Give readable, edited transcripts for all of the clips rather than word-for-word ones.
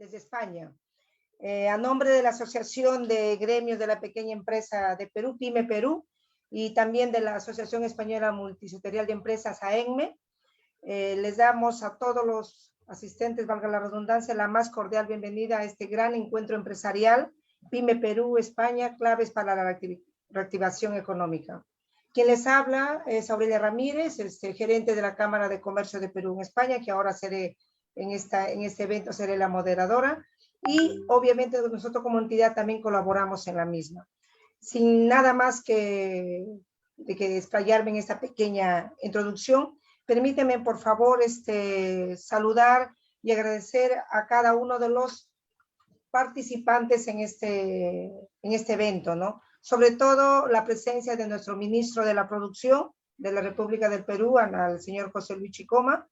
desde España. A nombre de la Asociación de Gremios de la Pequeña Empresa de Perú, PYME Perú, y también de la Asociación Española Multisectorial de Empresas, AENME, les damos a todos los asistentes, valga la redundancia, la más cordial bienvenida a este gran encuentro empresarial, PYME Perú, España, claves para la reactivación económica. Quien les habla es Aurelia Ramírez, gerente de la Cámara de Comercio de Perú en España, que ahora seré en este evento, seré la moderadora, y obviamente nosotros como entidad también colaboramos en la misma. Sin nada más que explayarme en esta pequeña introducción, permíteme por favor saludar y agradecer a cada uno de los participantes en este evento, ¿no? Sobre todo la presencia de nuestro ministro de la Producción de la República del Perú, al señor José Luis Chicoma,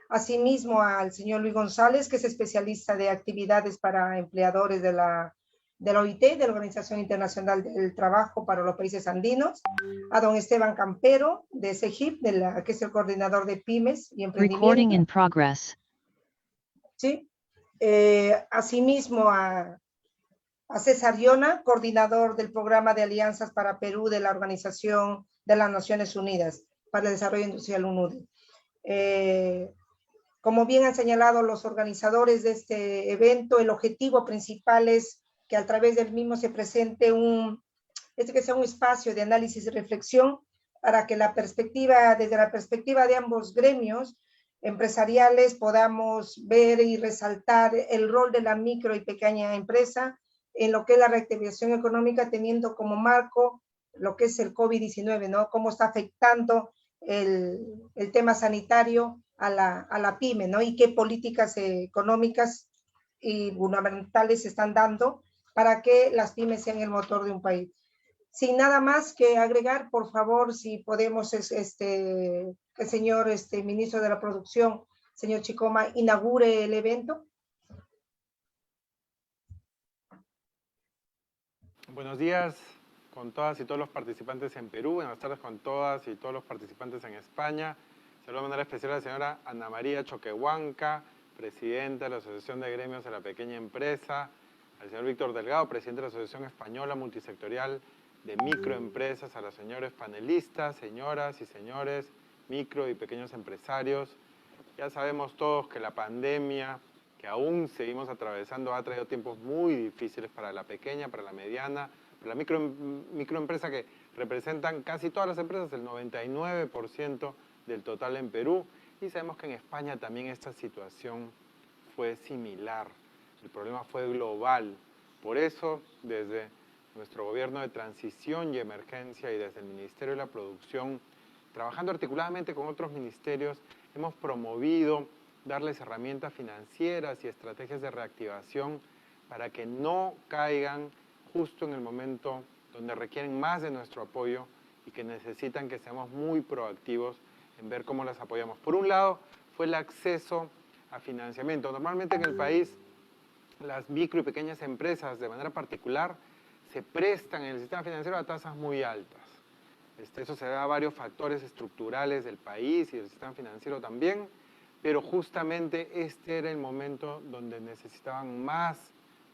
asimismo al señor Luis González, que es especialista de actividades para empleadores de la OIT, de la Organización Internacional del Trabajo para los Países Andinos, a don Esteban Campero, de CEGIP, que es el coordinador de pymes y emprendimiento. Recording in progress. Sí. Asimismo a César Llona, coordinador del programa de alianzas para Perú de la Organización de las Naciones Unidas para el Desarrollo Industrial UNUDE. Como bien han señalado los organizadores de este evento, el objetivo principal es que a través del mismo se presente que sea un espacio de análisis y reflexión para que desde la perspectiva de ambos gremios empresariales podamos ver y resaltar el rol de la micro y pequeña empresa en lo que es la reactivación económica, teniendo como marco lo que es el COVID-19, ¿no? Cómo está afectando el tema sanitario a la pyme, ¿no? Y qué políticas económicas y gubernamentales se están dando para que las pymes sean el motor de un país. Sin nada más que agregar, por favor, si podemos, el señor ministro de la Producción, señor Chicoma, inaugure el evento. Buenos días con todas y todos los participantes en Perú, buenas tardes con todas y todos los participantes en España. Saludo de manera especial a la señora Ana María Choquehuanca, presidenta de la Asociación de Gremios de la Pequeña Empresa, al señor Víctor Delgado, presidente de la Asociación Española Multisectorial de Microempresas, a los señores panelistas, señoras y señores, micro y pequeños empresarios. Ya sabemos todos que la pandemia que aún seguimos atravesando ha traído tiempos muy difíciles para la pequeña, para la mediana, para la microempresa, que representan casi todas las empresas, el 99% del total en Perú, y sabemos que en España también esta situación fue similar. El problema fue global. Por eso, desde nuestro gobierno de transición y emergencia y desde el Ministerio de la Producción, trabajando articuladamente con otros ministerios, hemos promovido darles herramientas financieras y estrategias de reactivación para que no caigan justo en el momento donde requieren más de nuestro apoyo y que necesitan que seamos muy proactivos en ver cómo las apoyamos. Por un lado, fue el acceso a financiamiento. Normalmente en el país, las micro y pequeñas empresas, de manera particular, se prestan en el sistema financiero a tasas muy altas. Eso se da a varios factores estructurales del país y del sistema financiero también, pero justamente este era el momento donde necesitaban más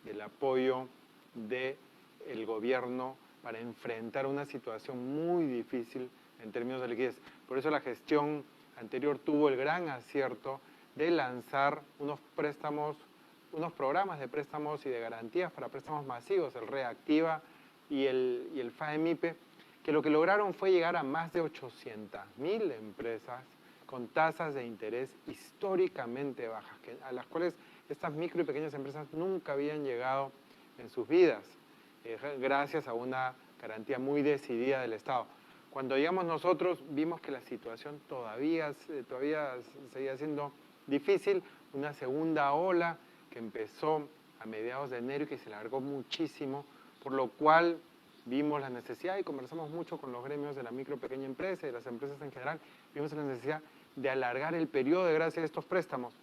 del apoyo del gobierno para enfrentar una situación muy difícil en términos de liquidez. Por eso la gestión anterior tuvo el gran acierto de lanzar unos programas de préstamos y de garantías para préstamos masivos, el Reactiva y el FAEMIPE, que lo que lograron fue llegar a más de 800.000 empresas con tasas de interés históricamente bajas, a las cuales estas micro y pequeñas empresas nunca habían llegado en sus vidas, gracias a una garantía muy decidida del Estado. Cuando llegamos nosotros vimos que la situación todavía seguía siendo difícil, una segunda ola que empezó a mediados de enero y que se alargó muchísimo, por lo cual vimos la necesidad y conversamos mucho con los gremios de la micro y pequeña empresa y de las empresas en general, vimos la necesidad de alargar el periodo de gracia de estos préstamos,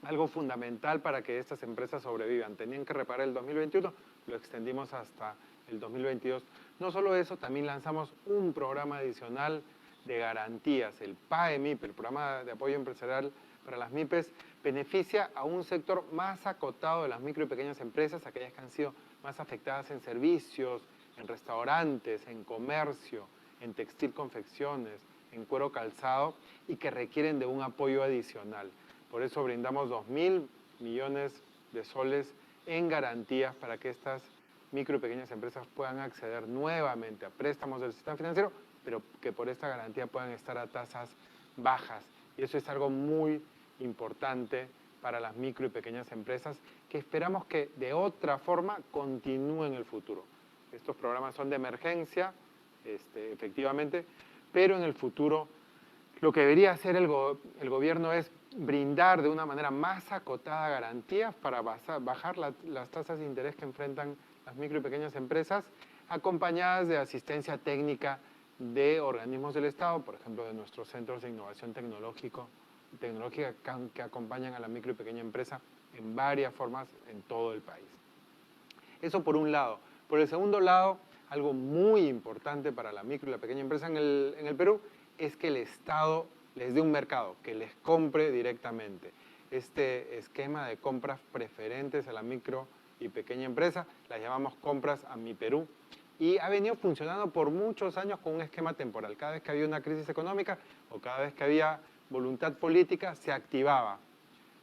algo fundamental para que estas empresas sobrevivan. Tenían que reparar el 2021, lo extendimos hasta el 2022. No solo eso, también lanzamos un programa adicional de garantías, el PAEMIP, el Programa de Apoyo Empresarial para las MIPES beneficia a un sector más acotado de las micro y pequeñas empresas, aquellas que han sido más afectadas en servicios, en restaurantes, en comercio, en textil confecciones, en cuero calzado y que requieren de un apoyo adicional. Por eso brindamos 2.000 millones de soles en garantías para que estas micro y pequeñas empresas puedan acceder nuevamente a préstamos del sistema financiero, pero que por esta garantía puedan estar a tasas bajas. Y eso es algo muy importante para las micro y pequeñas empresas que esperamos que de otra forma continúen en el futuro. Estos programas son de emergencia, efectivamente, pero en el futuro lo que debería hacer el gobierno es brindar de una manera más acotada garantías para bajar las tasas de interés que enfrentan las micro y pequeñas empresas, acompañadas de asistencia técnica de organismos del Estado, por ejemplo, de nuestros centros de innovación tecnológica que acompañan a la micro y pequeña empresa en varias formas en todo el país. Eso por un lado. Por el segundo lado, algo muy importante para la micro y la pequeña empresa en el Perú es que el Estado les dé un mercado, que les compre directamente. Este esquema de compras preferentes a la micro y pequeña empresa, las llamamos compras a Mi Perú, y ha venido funcionando por muchos años con un esquema temporal. Cada vez que había una crisis económica o cada vez que había voluntad política, se activaba.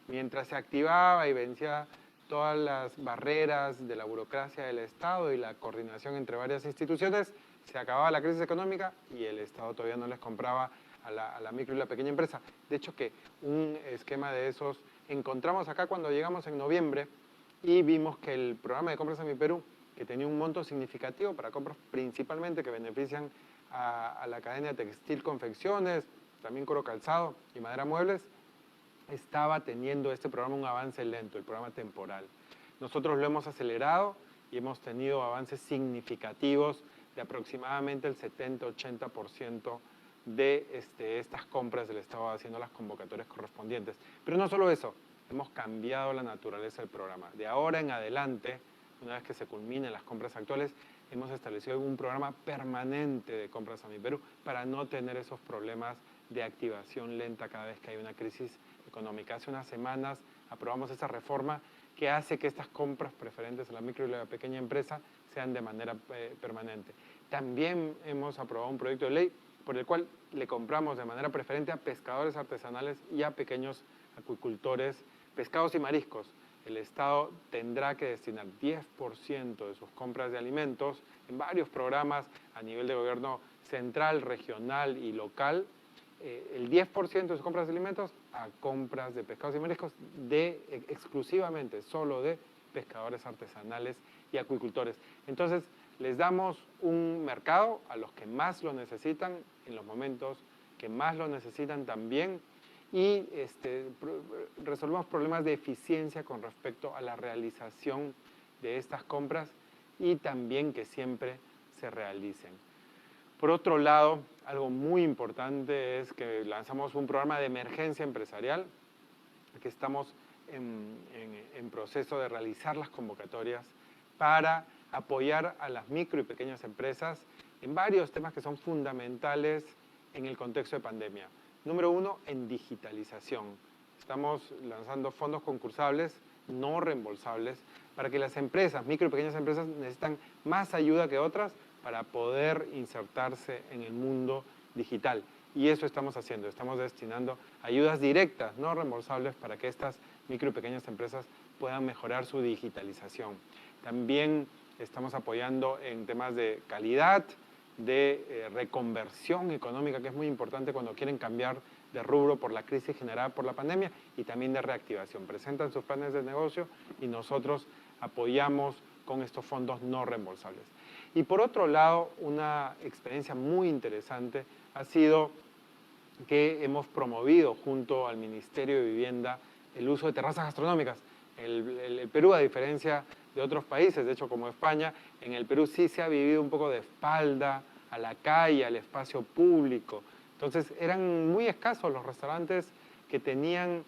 Mientras se activaba y vencía todas las barreras de la burocracia del Estado y la coordinación entre varias instituciones, se acababa la crisis económica y el Estado todavía no les compraba a la micro y la pequeña empresa. De hecho, que un esquema de esos encontramos acá cuando llegamos en noviembre y vimos que el programa de compras a Mi Perú, que tenía un monto significativo para compras principalmente que benefician a la cadena de textil confecciones, también cuero calzado y madera muebles, estaba teniendo este programa un avance lento, el programa temporal. Nosotros lo hemos acelerado y hemos tenido avances significativos de aproximadamente el 70-80% de estas compras del Estado haciendo las convocatorias correspondientes. Pero no solo eso, hemos cambiado la naturaleza del programa. De ahora en adelante, una vez que se culminen las compras actuales, hemos establecido un programa permanente de compras a Mi Perú para no tener esos problemas de activación lenta cada vez que hay una crisis económica. Hace unas semanas aprobamos esa reforma que hace que estas compras preferentes a la micro y la pequeña empresa sean de manera permanente. También hemos aprobado un proyecto de ley por el cual le compramos de manera preferente a pescadores artesanales y a pequeños acuicultores, pescados y mariscos. El Estado tendrá que destinar 10% de sus compras de alimentos en varios programas a nivel de gobierno central, regional y local, el 10% de sus compras de alimentos a compras de pescados y mariscos exclusivamente, solo de pescadores artesanales y acuicultores. Entonces, les damos un mercado a los que más lo necesitan, en los momentos que más lo necesitan también, y resolvemos problemas de eficiencia con respecto a la realización de estas compras y también que siempre se realicen. Por otro lado, algo muy importante es que lanzamos un programa de emergencia empresarial, que estamos en proceso de realizar las convocatorias para apoyar a las micro y pequeñas empresas en varios temas que son fundamentales en el contexto de pandemia. Número uno, en digitalización. Estamos lanzando fondos concursables no reembolsables para que las empresas, micro y pequeñas empresas, necesitan más ayuda que otras para poder insertarse en el mundo digital. Y eso estamos haciendo, estamos destinando ayudas directas, no reembolsables, para que estas micro y pequeñas empresas puedan mejorar su digitalización. También estamos apoyando en temas de calidad, de reconversión económica, que es muy importante cuando quieren cambiar de rubro por la crisis generada por la pandemia, y también de reactivación. Presentan sus planes de negocio y nosotros apoyamos con estos fondos no reembolsables. Y por otro lado, una experiencia muy interesante ha sido que hemos promovido junto al Ministerio de Vivienda el uso de terrazas gastronómicas. El Perú, a diferencia de otros países, de hecho como España, en el Perú sí se ha vivido un poco de espalda a la calle, al espacio público. Entonces eran muy escasos los restaurantes que tenían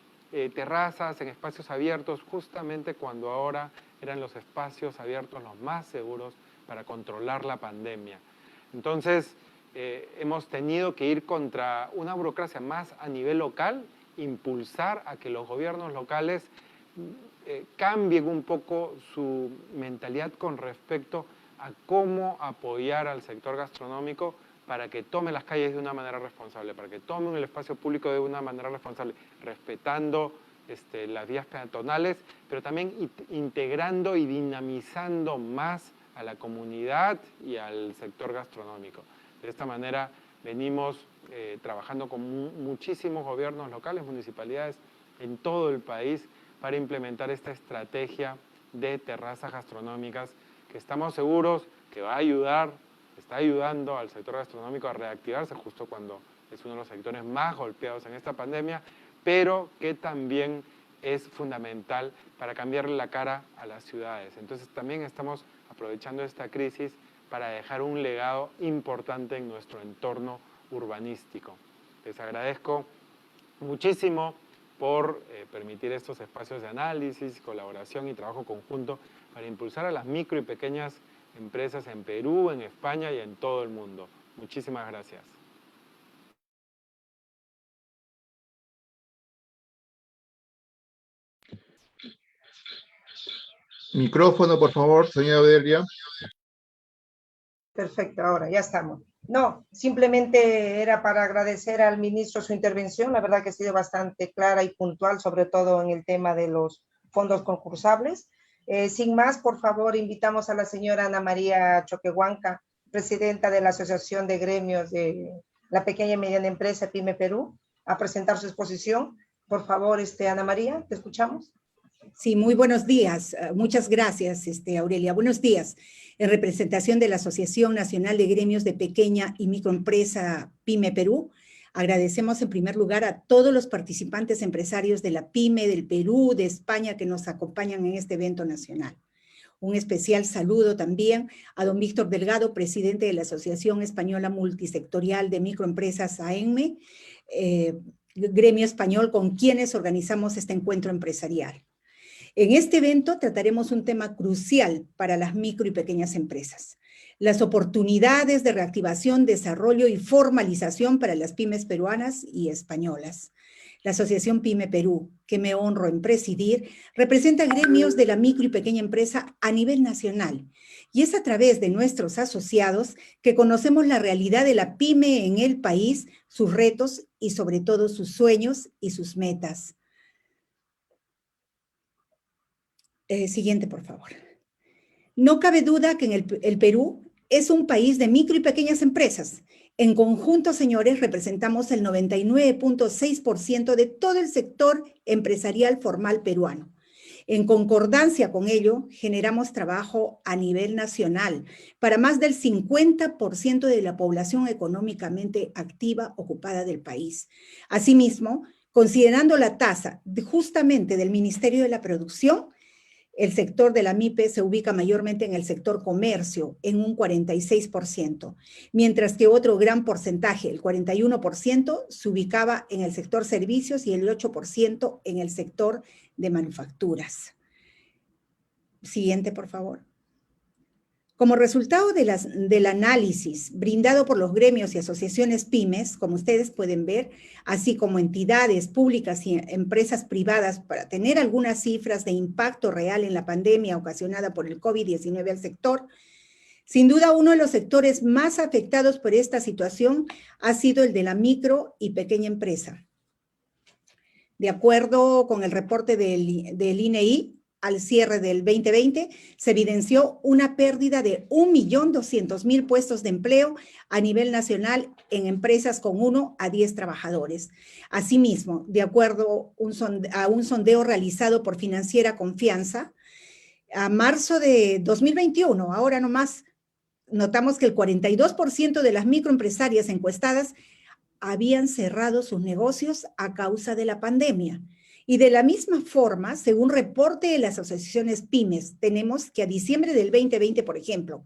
terrazas en espacios abiertos, justamente cuando ahora eran los espacios abiertos los más seguros para controlar la pandemia. Entonces hemos tenido que ir contra una burocracia más a nivel local impulsar a que los gobiernos locales cambien un poco su mentalidad con respecto a cómo apoyar al sector gastronómico para que tome las calles de una manera responsable, para que tome el espacio público de una manera responsable, respetando las vías peatonales, pero también integrando y dinamizando más a la comunidad y al sector gastronómico. De esta manera venimos trabajando con muchísimos gobiernos locales, municipalidades en todo el país para implementar esta estrategia de terrazas gastronómicas que estamos seguros que va a ayudar, está ayudando al sector gastronómico a reactivarse justo cuando es uno de los sectores más golpeados en esta pandemia, pero que también es fundamental para cambiarle la cara a las ciudades. Entonces también estamos aprovechando esta crisis para dejar un legado importante en nuestro entorno urbanístico. Les agradezco muchísimo por permitir estos espacios de análisis, colaboración y trabajo conjunto para impulsar a las micro y pequeñas empresas en Perú, en España y en todo el mundo. Muchísimas gracias. Micrófono, por favor, señora Odelia. Perfecto, ahora ya estamos. No, simplemente era para agradecer al ministro su intervención. La verdad que ha sido bastante clara y puntual, sobre todo en el tema de los fondos concursables. Sin más, por favor, invitamos a la señora Ana María Choquehuanca, presidenta de la Asociación de Gremios de la Pequeña y Mediana Empresa PYME Perú, a presentar su exposición. Por favor, Ana María, te escuchamos. Sí, muy buenos días. Muchas gracias, Aurelia. Buenos días. En representación de la Asociación Nacional de Gremios de Pequeña y Microempresa PYME Perú, agradecemos en primer lugar a todos los participantes empresarios de la PYME, del Perú, de España, que nos acompañan en este evento nacional. Un especial saludo también a don Víctor Delgado, presidente de la Asociación Española Multisectorial de Microempresas AENME, gremio español con quienes organizamos este encuentro empresarial. En este evento trataremos un tema crucial para las micro y pequeñas empresas: las oportunidades de reactivación, desarrollo y formalización para las pymes peruanas y españolas. La Asociación PYME Perú, que me honro en presidir, representa gremios de la micro y pequeña empresa a nivel nacional, y es a través de nuestros asociados que conocemos la realidad de la pyme en el país, sus retos y sobre todo sus sueños y sus metas. Siguiente, por favor. No cabe duda que el Perú es un país de micro y pequeñas empresas. En conjunto, señores, representamos el 99.6% de todo el sector empresarial formal peruano. En concordancia con ello, generamos trabajo a nivel nacional para más del 50% de la población económicamente activa ocupada del país. Asimismo, considerando la tasa justamente del Ministerio de la Producción, el sector de la MIPE se ubica mayormente en el sector comercio, en un 46%, mientras que otro gran porcentaje, el 41%, se ubicaba en el sector servicios y el 8% en el sector de manufacturas. Siguiente, por favor. Como resultado del análisis brindado por los gremios y asociaciones pymes, como ustedes pueden ver, así como entidades públicas y empresas privadas, para tener algunas cifras de impacto real en la pandemia ocasionada por el COVID-19 al sector, sin duda uno de los sectores más afectados por esta situación ha sido el de la micro y pequeña empresa. De acuerdo con el reporte del INEI, al cierre del 2020, se evidenció una pérdida de 1.200.000 puestos de empleo a nivel nacional en empresas con 1 a 10 trabajadores. Asimismo, de acuerdo a un sondeo realizado por Financiera Confianza, a marzo de 2021, ahora nomás, notamos que el 42% de las microempresarias encuestadas habían cerrado sus negocios a causa de la pandemia. Y de la misma forma, según reporte de las asociaciones pymes, tenemos que a diciembre del 2020, por ejemplo,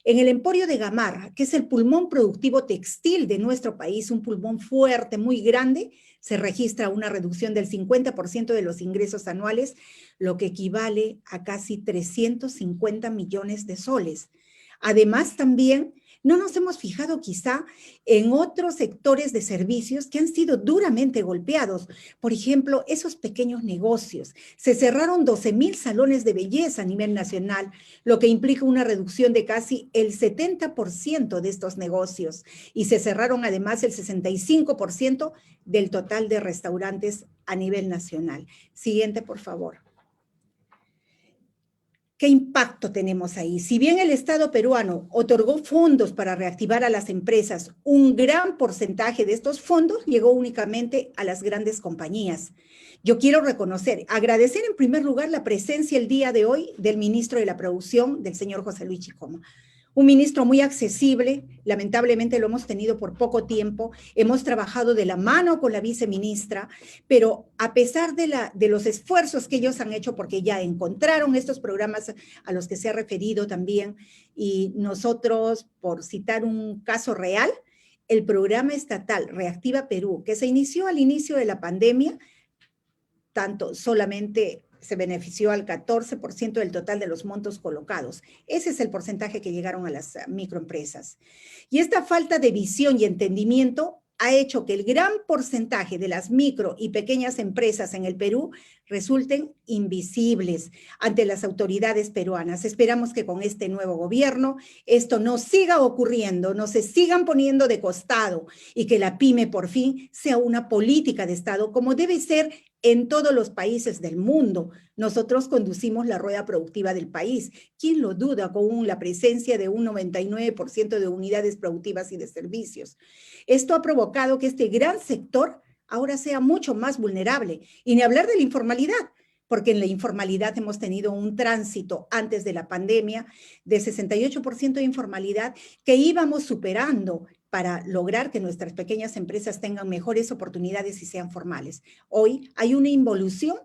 en el Emporio de Gamarra, que es el pulmón productivo textil de nuestro país, un pulmón fuerte, muy grande, se registra una reducción del 50% de los ingresos anuales, lo que equivale a casi 350 millones de soles. Además, también No nos hemos fijado quizá en otros sectores de servicios que han sido duramente golpeados. Por ejemplo, esos pequeños negocios. Se cerraron 12,000 salones de belleza a nivel nacional, lo que implica una reducción de casi el 70% de estos negocios. Y se cerraron además el 65% del total de restaurantes a nivel nacional. Siguiente, por favor. ¿Qué impacto tenemos ahí? Si bien el Estado peruano otorgó fondos para reactivar a las empresas, un gran porcentaje de estos fondos llegó únicamente a las grandes compañías. Yo quiero agradecer en primer lugar la presencia el día de hoy del ministro de la Producción, del señor José Luis Chicoma. Un ministro muy accesible, lamentablemente lo hemos tenido por poco tiempo, hemos trabajado de la mano con la viceministra, pero a pesar de los esfuerzos que ellos han hecho, porque ya encontraron estos programas a los que se ha referido también, y nosotros, por citar un caso real, el programa estatal Reactiva Perú, que se inició al inicio de la pandemia, tanto solamente se benefició al 14% del total de los montos colocados. Ese es el porcentaje que llegaron a las microempresas. Y esta falta de visión y entendimiento ha hecho que el gran porcentaje de las micro y pequeñas empresas en el Perú resulten invisibles ante las autoridades peruanas. Esperamos que con este nuevo gobierno esto no siga ocurriendo, no se sigan poniendo de costado y que la PYME por fin sea una política de Estado como debe ser en todos los países del mundo. Nosotros conducimos la rueda productiva del país. ¿Quién lo duda con la presencia de un 99% de unidades productivas y de servicios? Esto ha provocado que este gran sector ahora sea mucho más vulnerable. Y ni hablar de la informalidad, porque en la informalidad hemos tenido un tránsito antes de la pandemia de 68% de informalidad que íbamos superando para lograr que nuestras pequeñas empresas tengan mejores oportunidades y sean formales. Hoy hay una involución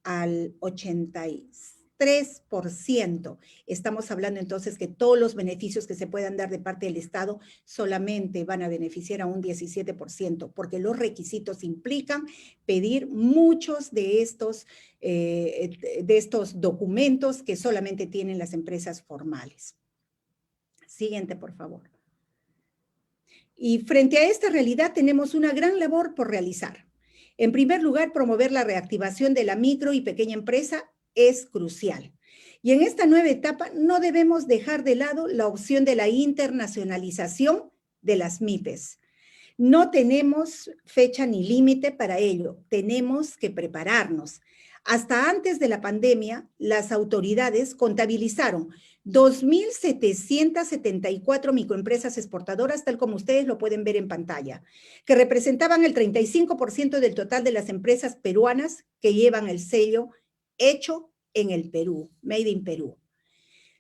al 83%. Estamos hablando entonces que todos los beneficios que se puedan dar de parte del Estado solamente van a beneficiar a un 17%, porque los requisitos implican pedir muchos de estos documentos que solamente tienen las empresas formales. Siguiente, por favor. Y frente a esta realidad tenemos una gran labor por realizar. En primer lugar, promover la reactivación de la micro y pequeña empresa es crucial. Y en esta nueva etapa no debemos dejar de lado la opción de la internacionalización de las MIPES. No tenemos fecha ni límite para ello, tenemos que prepararnos. Hasta antes de la pandemia, las autoridades contabilizaron 2,774 microempresas exportadoras, tal como ustedes lo pueden ver en pantalla, que representaban el 35% del total de las empresas peruanas que llevan el sello hecho en el Perú, Made in Perú.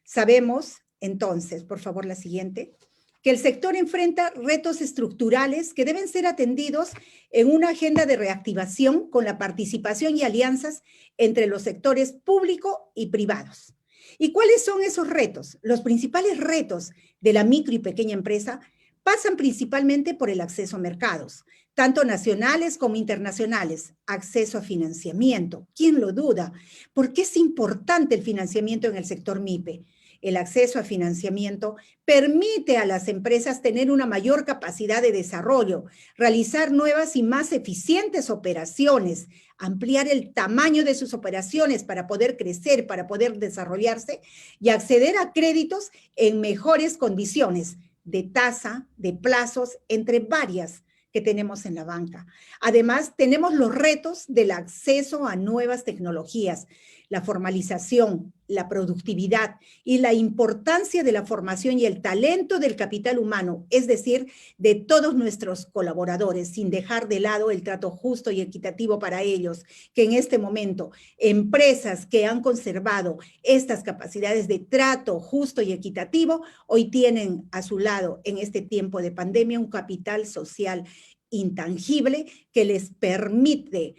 Sabemos, entonces, por favor, la siguiente, que el sector enfrenta retos estructurales que deben ser atendidos en una agenda de reactivación con la participación y alianzas entre los sectores público y privados. ¿Y cuáles son esos retos? Los principales retos de la micro y pequeña empresa pasan principalmente por el acceso a mercados, tanto nacionales como internacionales, acceso a financiamiento. ¿Quién lo duda? ¿Por qué es importante el financiamiento en el sector MIPE? El acceso a financiamiento permite a las empresas tener una mayor capacidad de desarrollo, realizar nuevas y más eficientes operaciones, ampliar el tamaño de sus operaciones para poder crecer, para poder desarrollarse y acceder a créditos en mejores condiciones de tasa, de plazos, entre varias que tenemos en la banca. Además, tenemos los retos del acceso a nuevas tecnologías, la formalización, la productividad y la importancia de la formación y el talento del capital humano, es decir, de todos nuestros colaboradores, sin dejar de lado el trato justo y equitativo para ellos, que en este momento empresas que han conservado estas capacidades de trato justo y equitativo, hoy tienen a su lado en este tiempo de pandemia un capital social intangible que les permite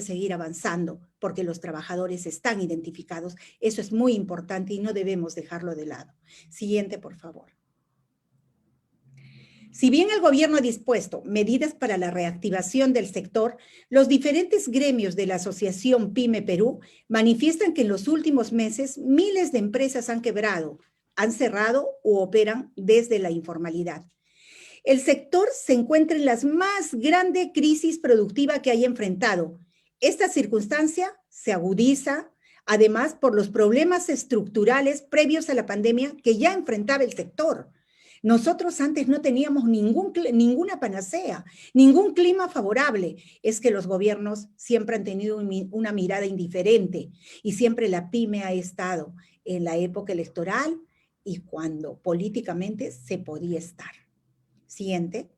seguir avanzando, porque los trabajadores están identificados. Eso es muy importante y no debemos dejarlo de lado. Siguiente, por favor. Si bien el gobierno ha dispuesto medidas para la reactivación del sector, los diferentes gremios de la Asociación PYME Perú manifiestan que en los últimos meses miles de empresas han quebrado han cerrado u operan desde la informalidad. El sector se encuentra en la más grande crisis productiva que haya enfrentado. Esta circunstancia se agudiza, además, por los problemas estructurales previos a la pandemia que ya enfrentaba el sector. Nosotros antes no teníamos ninguna panacea, ningún clima favorable. Es que los gobiernos siempre han tenido una mirada indiferente y siempre la pyme ha estado en la época electoral y cuando políticamente se podía estar. Siguiente.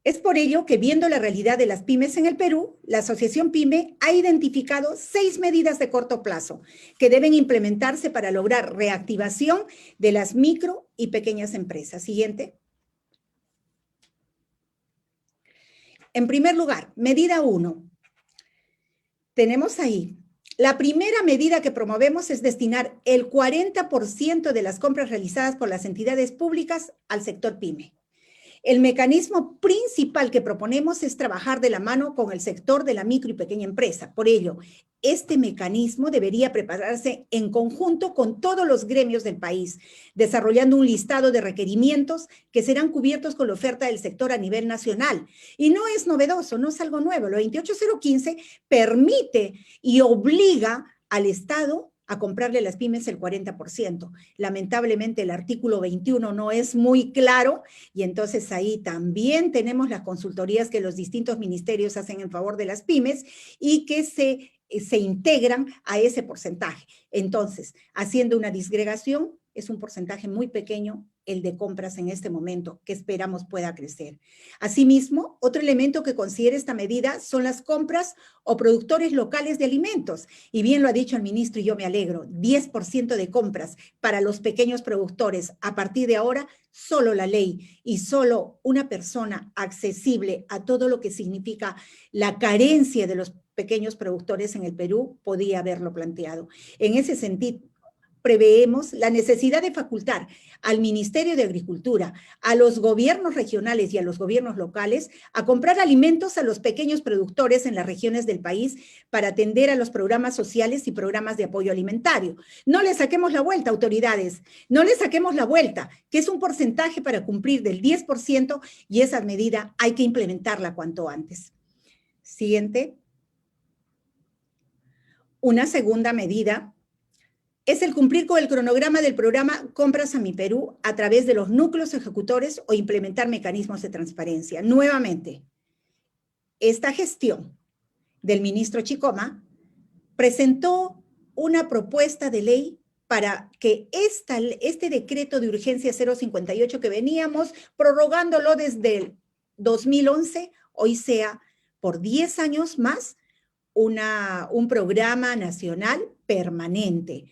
Es por ello que, viendo la realidad de las pymes en el Perú, la Asociación PYME ha identificado 6 medidas de corto plazo que deben implementarse para lograr reactivación de las micro y pequeñas empresas. Siguiente. En primer lugar, medida 1. Tenemos ahí, la primera medida que promovemos es destinar el 40% de las compras realizadas por las entidades públicas al sector PYME. El mecanismo principal que proponemos es trabajar de la mano con el sector de la micro y pequeña empresa. Por ello, este mecanismo debería prepararse en conjunto con todos los gremios del país, desarrollando un listado de requerimientos que serán cubiertos con la oferta del sector a nivel nacional. Y no es novedoso, no es algo nuevo. Lo 28015 permite y obliga al Estado a comprarle a las pymes el 40%. Lamentablemente el artículo 21 no es muy claro y entonces ahí también tenemos las consultorías que los distintos ministerios hacen en favor de las pymes y que se integran a ese porcentaje. Entonces, haciendo una disgregación, es un porcentaje muy pequeño el de compras en este momento, que esperamos pueda crecer. Asimismo, otro elemento que considera esta medida son las compras o productores locales de alimentos. Y bien lo ha dicho el ministro y yo me alegro, 10% de compras para los pequeños productores. A partir de ahora, solo la ley y solo una persona accesible a todo lo que significa la carencia de los pequeños productores en el Perú podía haberlo planteado. En ese sentido, preveemos la necesidad de facultar al Ministerio de Agricultura, a los gobiernos regionales y a los gobiernos locales a comprar alimentos a los pequeños productores en las regiones del país para atender a los programas sociales y programas de apoyo alimentario. No le saquemos la vuelta, autoridades, no le saquemos la vuelta, que es un porcentaje para cumplir del 10% y esa medida hay que implementarla cuanto antes. Siguiente. Una segunda medida es el cumplir con el cronograma del programa Compras a Mi Perú a través de los núcleos ejecutores o implementar mecanismos de transparencia. Nuevamente, esta gestión del ministro Chicoma presentó una propuesta de ley para que este decreto de urgencia 058 que veníamos prorrogándolo desde el 2011, hoy sea por 10 años más un programa nacional permanente.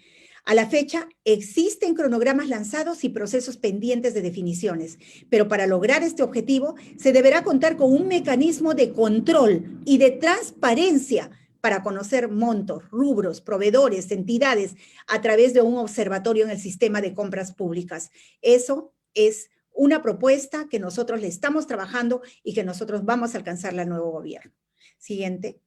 A la fecha, existen cronogramas lanzados y procesos pendientes de definiciones, pero para lograr este objetivo se deberá contar con un mecanismo de control y de transparencia para conocer montos, rubros, proveedores, entidades, a través de un observatorio en el sistema de compras públicas. Eso es una propuesta que nosotros le estamos trabajando y que nosotros vamos a alcanzar al nuevo gobierno. Siguiente.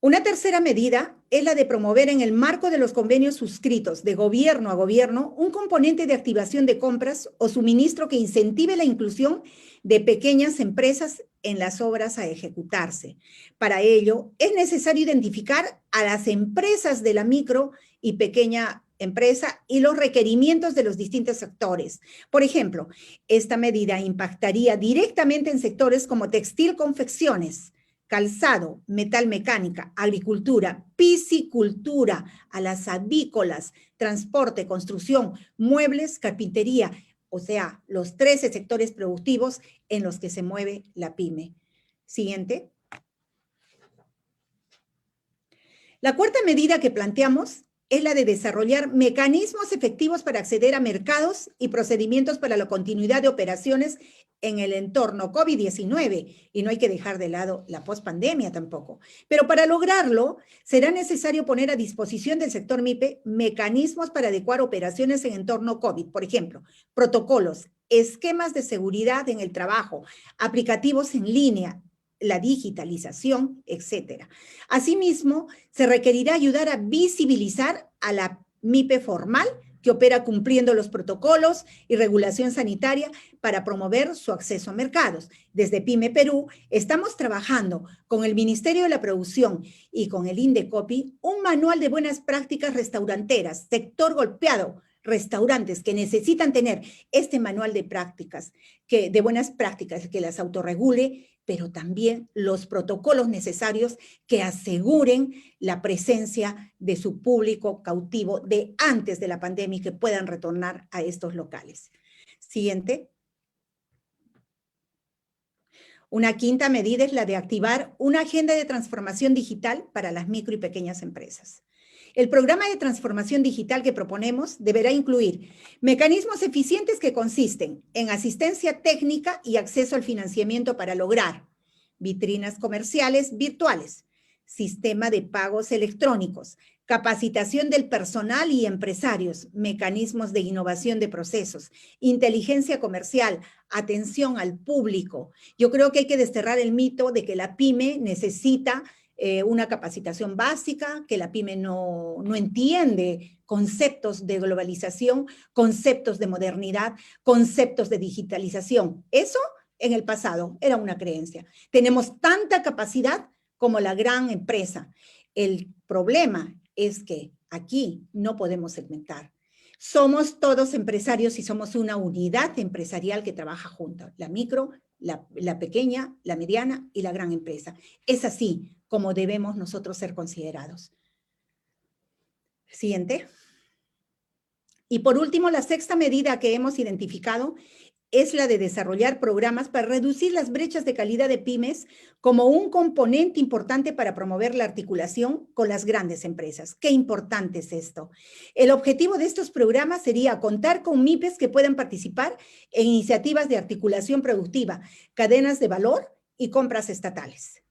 Una tercera medida es la de promover en el marco de los convenios suscritos de gobierno a gobierno un componente de activación de compras o suministro que incentive la inclusión de pequeñas empresas en las obras a ejecutarse. Para ello, es necesario identificar a las empresas de la micro y pequeña empresa y los requerimientos de los distintos sectores. Por ejemplo, esta medida impactaría directamente en sectores como textil, confecciones, calzado, metal mecánica, agricultura, piscicultura, a las avícolas, transporte, construcción, muebles, carpintería, o sea, los 13 sectores productivos en los que se mueve la pyme. Siguiente. La cuarta medida que planteamos es la de desarrollar mecanismos efectivos para acceder a mercados y procedimientos para la continuidad de operaciones en el entorno COVID-19, y no hay que dejar de lado la pospandemia tampoco. Pero para lograrlo, será necesario poner a disposición del sector MIPE mecanismos para adecuar operaciones en entorno COVID, por ejemplo, protocolos, esquemas de seguridad en el trabajo, aplicativos en línea, la digitalización, etc. Asimismo, se requerirá ayudar a visibilizar a la MIPE formal que opera cumpliendo los protocolos y regulación sanitaria para promover su acceso a mercados. Desde PYME Perú estamos trabajando con el Ministerio de la Producción y con el Indecopi un manual de buenas prácticas restauranteras, sector golpeado, restaurantes que necesitan tener este manual de prácticas, de buenas prácticas que las autorregule, pero también los protocolos necesarios que aseguren la presencia de su público cautivo de antes de la pandemia y que puedan retornar a estos locales. Siguiente. Una quinta medida es la de activar una agenda de transformación digital para las micro y pequeñas empresas. El programa de transformación digital que proponemos deberá incluir mecanismos eficientes que consisten en asistencia técnica y acceso al financiamiento para lograr vitrinas comerciales virtuales, sistema de pagos electrónicos, capacitación del personal y empresarios, mecanismos de innovación de procesos, inteligencia comercial, atención al público. Yo creo que hay que desterrar el mito de que la pyme necesita una capacitación básica, que la pyme no entiende conceptos de globalización, conceptos de modernidad, conceptos de digitalización. Eso en el pasado era una creencia. Tenemos tanta capacidad como la gran empresa. El problema es que aquí no podemos segmentar. Somos todos empresarios y somos una unidad empresarial que trabaja juntos, la micro, la pequeña, la mediana y la gran empresa. Es así como debemos nosotros ser considerados. Siguiente. Y por último, la sexta medida que hemos identificado es la de desarrollar programas para reducir las brechas de calidad de pymes como un componente importante para promover la articulación con las grandes empresas. Qué importante es esto. El objetivo de estos programas sería contar con MIPES que puedan participar en iniciativas de articulación productiva, cadenas de valor y compras estatales.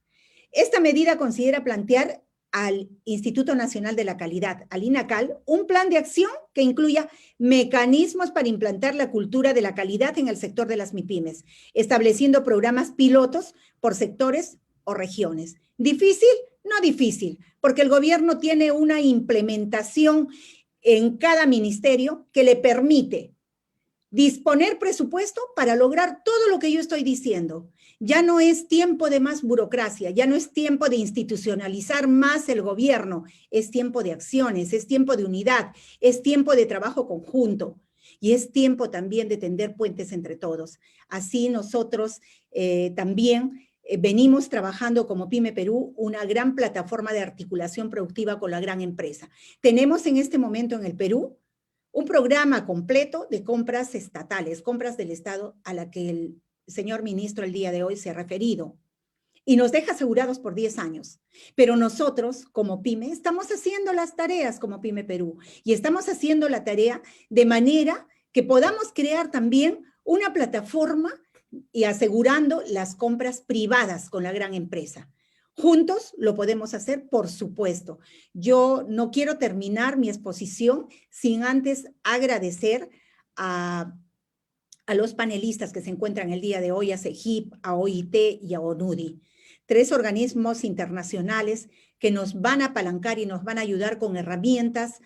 Esta medida considera plantear al Instituto Nacional de la Calidad, al INACAL, un plan de acción que incluya mecanismos para implantar la cultura de la calidad en el sector de las MIPYMES, estableciendo programas pilotos por sectores o regiones. ¿Difícil? No difícil, porque el gobierno tiene una implementación en cada ministerio que le permite disponer presupuesto para lograr todo lo que yo estoy diciendo. Ya no es tiempo de más burocracia, ya no es tiempo de institucionalizar más el gobierno, es tiempo de acciones, es tiempo de unidad, es tiempo de trabajo conjunto y es tiempo también de tender puentes entre todos. Así nosotros también venimos trabajando como PYME Perú una gran plataforma de articulación productiva con la gran empresa. Tenemos en este momento en el Perú un programa completo de compras estatales, compras del Estado a la que el señor ministro el día de hoy se ha referido y nos deja asegurados por 10 años. Pero nosotros, como PYME, estamos haciendo las tareas como PYME Perú y estamos haciendo la tarea de manera que podamos crear también una plataforma y asegurando las compras privadas con la gran empresa. Juntos lo podemos hacer, por supuesto. Yo no quiero terminar mi exposición sin antes agradecer a los panelistas que se encuentran el día de hoy, a CEGIP, a OIT y a ONUDI. 3 organismos internacionales que nos van a apalancar y nos van a ayudar con herramientas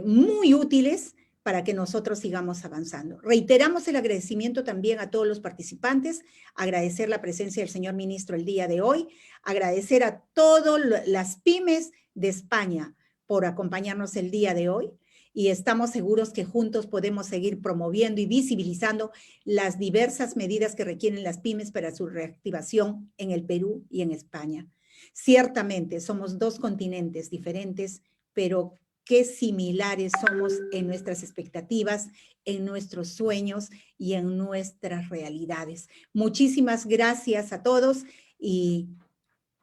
muy útiles para que nosotros sigamos avanzando. Reiteramos el agradecimiento también a todos los participantes, agradecer la presencia del señor ministro el día de hoy, agradecer a todas las pymes de España por acompañarnos el día de hoy y estamos seguros que juntos podemos seguir promoviendo y visibilizando las diversas medidas que requieren las pymes para su reactivación en el Perú y en España. Ciertamente somos 2 continentes diferentes, pero qué similares somos en nuestras expectativas, en nuestros sueños y en nuestras realidades. Muchísimas gracias a todos y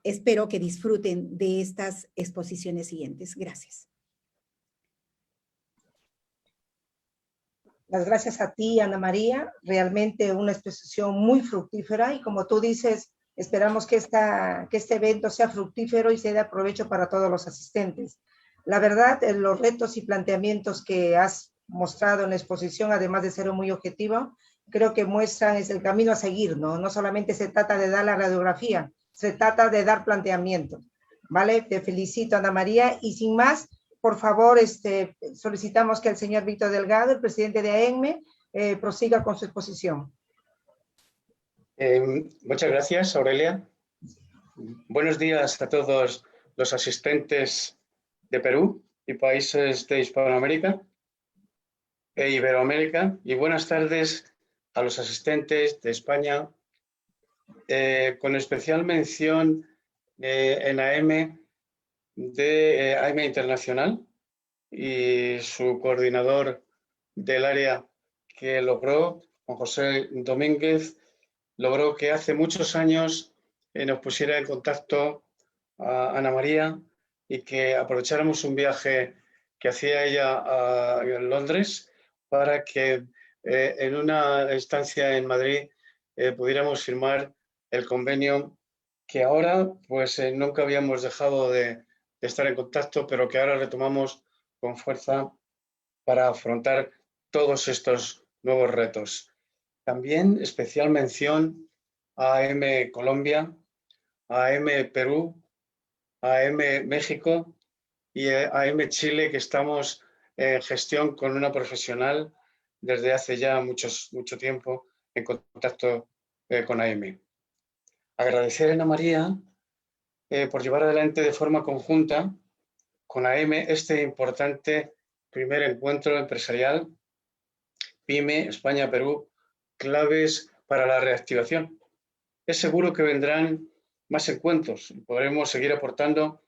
espero que disfruten de estas exposiciones siguientes. Gracias. Las gracias a ti, Ana María. Realmente una exposición muy fructífera y como tú dices, esperamos que este evento sea fructífero y sea de provecho para todos los asistentes. La verdad, los retos y planteamientos que has mostrado en la exposición, además de ser muy objetivo, creo que muestran es el camino a seguir, ¿no? No solamente se trata de dar la radiografía, se trata de dar planteamiento, ¿vale? Te felicito, Ana María, y sin más, por favor, solicitamos que el señor Víctor Delgado, el presidente de AENME, prosiga con su exposición. Muchas gracias, Aurelia. Buenos días a todos los asistentes de Perú y países de Hispanoamérica e Iberoamérica, y buenas tardes a los asistentes de España, con especial mención en AENME de AENME Internacional y su coordinador del área que logró, Juan José Domínguez, logró que hace muchos años nos pusiera en contacto a Ana María y que aprovecháramos un viaje que hacía ella a Londres para que en una estancia en Madrid pudiéramos firmar el convenio que ahora pues nunca habíamos dejado de estar en contacto, pero que ahora retomamos con fuerza para afrontar todos estos nuevos retos. También especial mención a AENME Colombia, a AENME Perú, a AENME México y a AENME Chile, que estamos en gestión con una profesional desde hace ya mucho tiempo en contacto con AENME. Agradecer a Ana María por llevar adelante de forma conjunta con AENME este importante primer encuentro empresarial PYME España-Perú, claves para la reactivación. Es seguro que vendrán más encuentros y podremos seguir aportando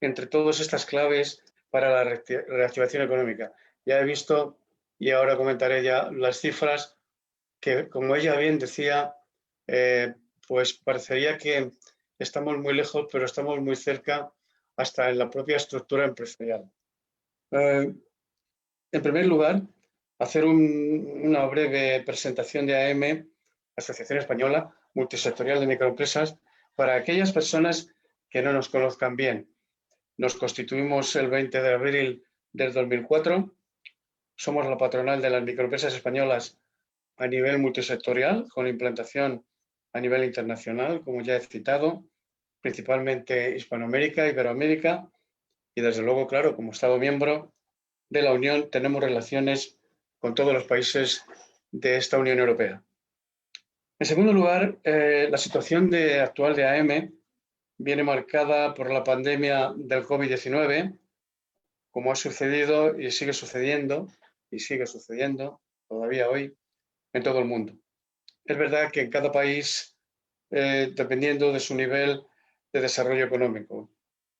entre todas estas claves para la reactivación económica. Ya he visto, y ahora comentaré ya las cifras, que como ella bien decía, pues parecería que estamos muy lejos, pero estamos muy cerca hasta en la propia estructura empresarial. En primer lugar, hacer una breve presentación de AENME, Asociación Española Multisectorial de Microempresas, para aquellas personas que no nos conozcan bien. Nos constituimos el 20 de abril del 2004, somos la patronal de las microempresas españolas a nivel multisectorial, con implantación a nivel internacional, como ya he citado, principalmente Hispanoamérica, Iberoamérica, y desde luego, claro, como Estado miembro de la Unión, tenemos relaciones con todos los países de esta Unión Europea. En segundo lugar, la situación actual de AENME viene marcada por la pandemia del COVID-19, como ha sucedido y sigue sucediendo todavía hoy en todo el mundo. Es verdad que en cada país, dependiendo de su nivel de desarrollo económico,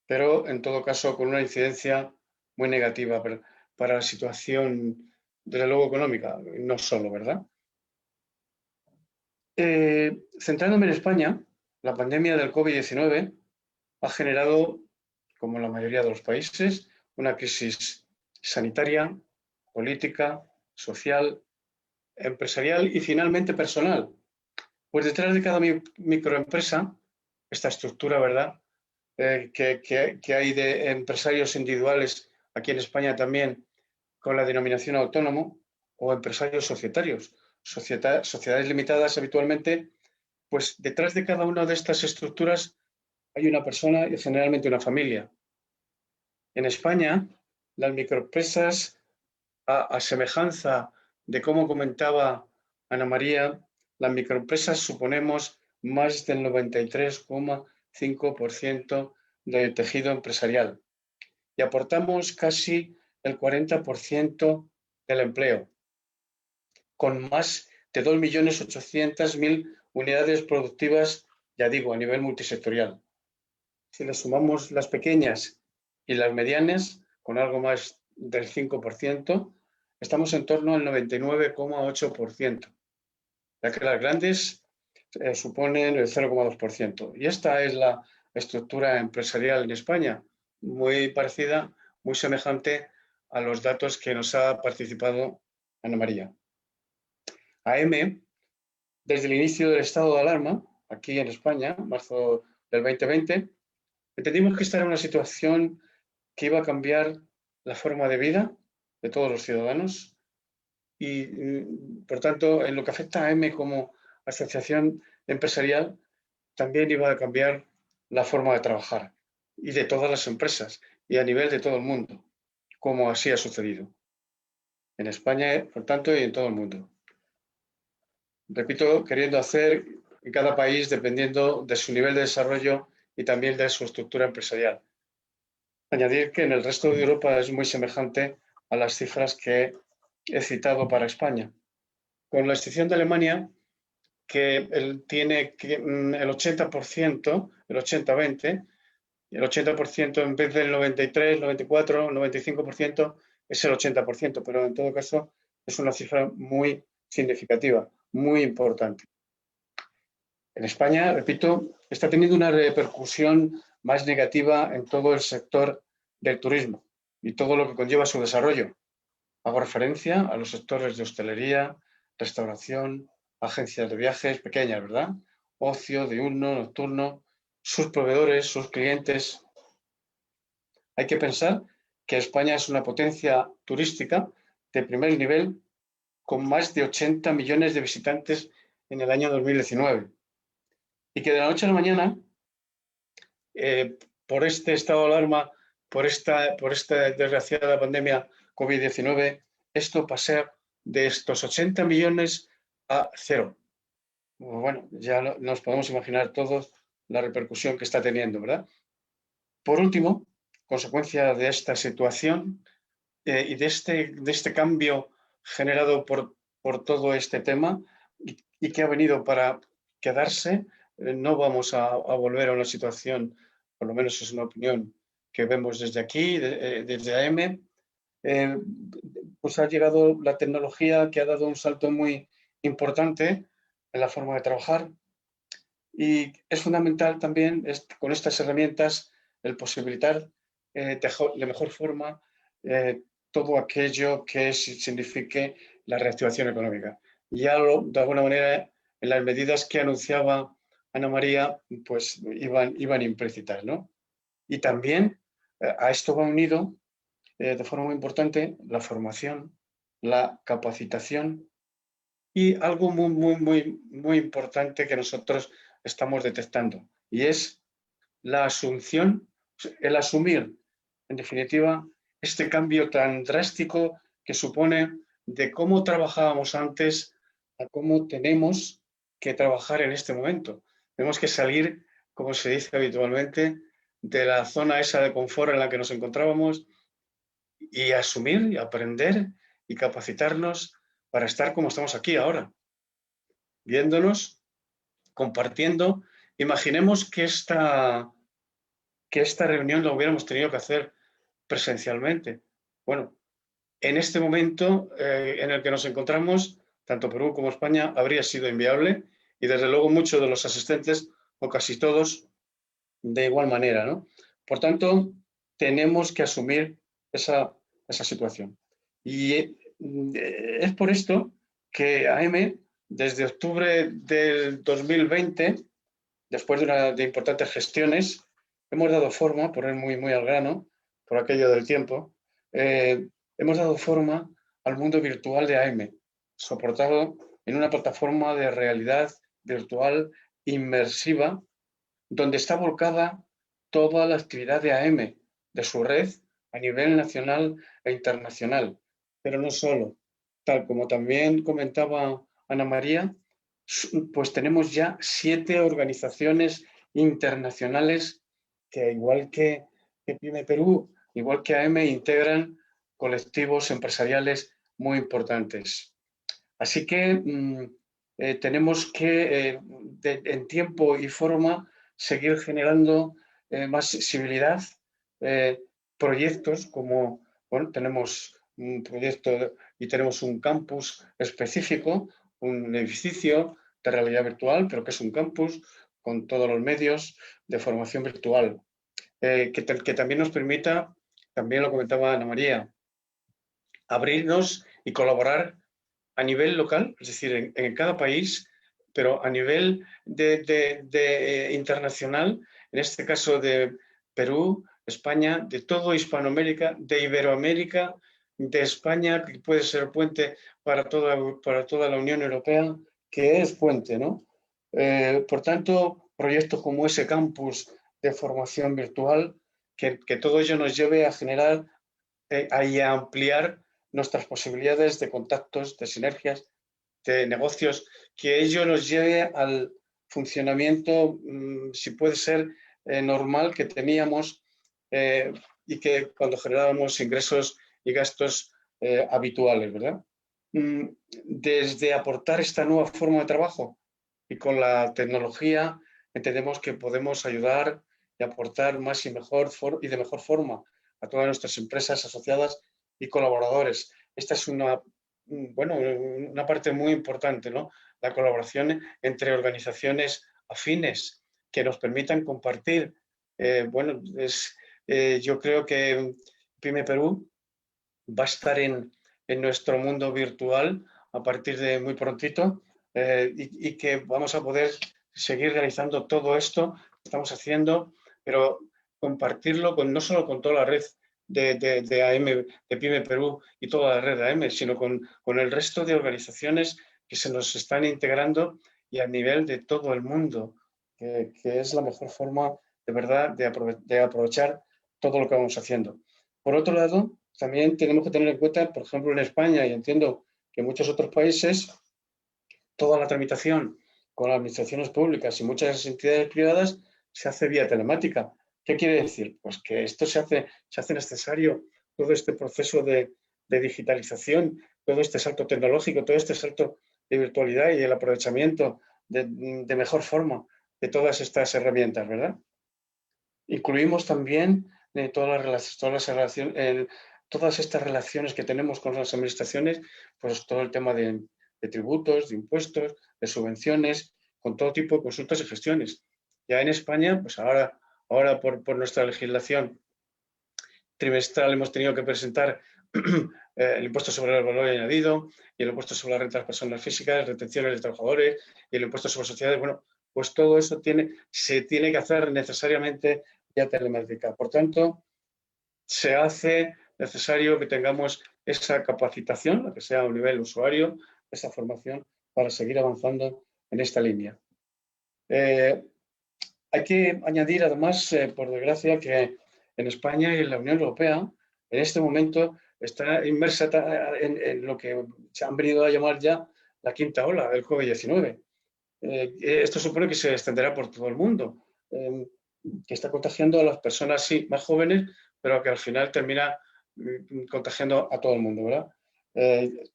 pero en todo caso con una incidencia muy negativa para la situación, desde luego, económica, no solo, ¿verdad? Centrándome en España, la pandemia del COVID-19 ha generado, como en la mayoría de los países, una crisis sanitaria, política, social, empresarial y finalmente personal. Pues detrás de cada microempresa, esta estructura, ¿verdad?, que hay de empresarios individuales aquí en España también con la denominación autónomo, o empresarios societarios, sociedades limitadas habitualmente, pues detrás de cada una de estas estructuras hay una persona y generalmente una familia. En España, las microempresas, a semejanza de cómo comentaba Ana María, las microempresas suponemos más del 93,5% del tejido empresarial y aportamos casi el 40% del empleo, con más de 2.800.000 unidades productivas, ya digo, a nivel multisectorial. Si le sumamos las pequeñas y las medianas, con algo más del 5%, estamos en torno al 99,8%, ya que las grandes suponen el 0,2%. Y esta es la estructura empresarial en España, muy parecida, muy semejante a los datos que nos ha participado Ana María. AENME, desde el inicio del estado de alarma, aquí en España, marzo del 2020, entendimos que esta era una situación que iba a cambiar la forma de vida de todos los ciudadanos y, por tanto, en lo que afecta a AENME como asociación empresarial, también iba a cambiar la forma de trabajar y de todas las empresas y a nivel de todo el mundo, como así ha sucedido. En España, por tanto, y en todo el mundo. Repito, queriendo hacer en cada país dependiendo de su nivel de desarrollo y también de su estructura empresarial. Añadir que en el resto de Europa es muy semejante a las cifras que he citado para España. Con la excepción de Alemania, que tiene el 80%, el 80-20, el 80% en vez del 93, 94, 95% es el 80%, pero en todo caso es una cifra muy significativa, muy importante. En España, repito, está teniendo una repercusión más negativa en todo el sector del turismo y todo lo que conlleva su desarrollo. Hago referencia a los sectores de hostelería, restauración, agencias de viajes pequeñas, ¿verdad? Ocio, diurno, nocturno, sus proveedores, sus clientes. Hay que pensar que España es una potencia turística de primer nivel con más de 80 millones de visitantes en el año 2019. Y que de la noche a la mañana, por este estado de alarma, por esta desgraciada pandemia COVID-19, esto pasa de estos 80 millones a 0. Bueno, ya nos podemos imaginar todos la repercusión que está teniendo, ¿verdad? Por último, consecuencia de esta situación y de este cambio generado por todo este tema y que ha venido para quedarse, no vamos a volver a una situación, por lo menos es una opinión que vemos desde aquí, desde AM, pues ha llegado la tecnología que ha dado un salto muy importante en la forma de trabajar y es fundamental también con estas herramientas el posibilitar de mejor forma todo aquello que signifique la reactivación económica. Ya de alguna manera en las medidas que anunciaba Ana María pues iban implícitas, ¿no? Y también a esto va unido de forma muy importante la formación, la capacitación y algo muy importante que nosotros estamos detectando y es la asunción, el asumir, en definitiva, este cambio tan drástico que supone de cómo trabajábamos antes a cómo tenemos que trabajar en este momento. Tenemos que salir, como se dice habitualmente, de la zona esa de confort en la que nos encontrábamos y asumir y aprender y capacitarnos para estar como estamos aquí ahora, viéndonos, compartiendo. Imaginemos que esta reunión la hubiéramos tenido que hacer presencialmente. Bueno, en este momento en el que nos encontramos, tanto Perú como España, habría sido inviable y desde luego muchos de los asistentes, o casi todos, de igual manera, ¿no? Por tanto, tenemos que asumir esa situación. Y es por esto que AM, desde octubre del 2020, después de importantes gestiones, hemos dado forma, por ir muy al grano, por aquello del tiempo, hemos dado forma al mundo virtual de AM, soportado en una plataforma de realidad virtual inmersiva, donde está volcada toda la actividad de AM, de su red a nivel nacional e internacional. Pero no solo, tal como también comentaba Ana María, pues tenemos ya 7 organizaciones internacionales que, igual que PYME Perú, igual que AM, integran colectivos empresariales muy importantes. Así que tenemos que, en tiempo y forma, seguir generando más visibilidad, proyectos como, bueno, tenemos un proyecto y tenemos un campus específico, un edificio de realidad virtual, pero que es un campus con todos los medios de formación virtual, que también nos permita, también lo comentaba Ana María, abrirnos y colaborar a nivel local, es decir, en cada país, pero a nivel internacional, en este caso de Perú, España, de todo Hispanoamérica, de Iberoamérica, de España, que puede ser puente para toda la Unión Europea, que es puente, ¿no? Por tanto, proyectos como ese campus de formación virtual, que todo ello nos lleve a generar y a ampliar nuestras posibilidades de contactos, de sinergias, de negocios, que ello nos lleve al funcionamiento, si puede ser, normal que teníamos y que cuando generábamos ingresos y gastos habituales, ¿verdad? Desde aportar esta nueva forma de trabajo y con la tecnología entendemos que podemos ayudar y aportar más y mejor y de mejor forma a todas nuestras empresas asociadas y colaboradores. Esta es una parte muy importante, ¿no? La colaboración entre organizaciones afines que nos permitan compartir. Yo creo que Pyme Perú va a estar en nuestro mundo virtual a partir de muy prontito y que vamos a poder seguir realizando todo esto que estamos haciendo, pero compartirlo no solo con toda la red de AM, de Pyme Perú y toda la red de AM, sino con el resto de organizaciones que se nos están integrando y a nivel de todo el mundo, que es la mejor forma de verdad de aprovechar todo lo que vamos haciendo. Por otro lado, también tenemos que tener en cuenta, por ejemplo, en España, y entiendo que en muchos otros países, toda la tramitación con las administraciones públicas y muchas entidades privadas se hace vía telemática. ¿Qué quiere decir? Pues que esto se hace necesario todo este proceso de digitalización, todo este salto tecnológico, todo este salto de virtualidad y el aprovechamiento de mejor forma de todas estas herramientas, ¿verdad? Incluimos también todas estas relaciones que tenemos con las administraciones, pues todo el tema de tributos, de impuestos, de subvenciones, con todo tipo de consultas y gestiones. Ya en España, pues ahora por nuestra legislación trimestral hemos tenido que presentar el impuesto sobre el valor añadido y el impuesto sobre la renta de las personas físicas, retenciones de trabajadores y el impuesto sobre sociedades. Bueno, pues todo eso se tiene que hacer necesariamente vía telemática. Por tanto, se hace necesario que tengamos esa capacitación, la que sea a un nivel usuario, esa formación para seguir avanzando en esta línea. Hay que añadir además, por desgracia, que en España y en la Unión Europea, en este momento está inmersa en lo que se han venido a llamar ya la quinta ola del COVID-19. Esto supone que se extenderá por todo el mundo, que está contagiando a las personas, sí, más jóvenes, pero que al final termina contagiando a todo el mundo, ¿verdad?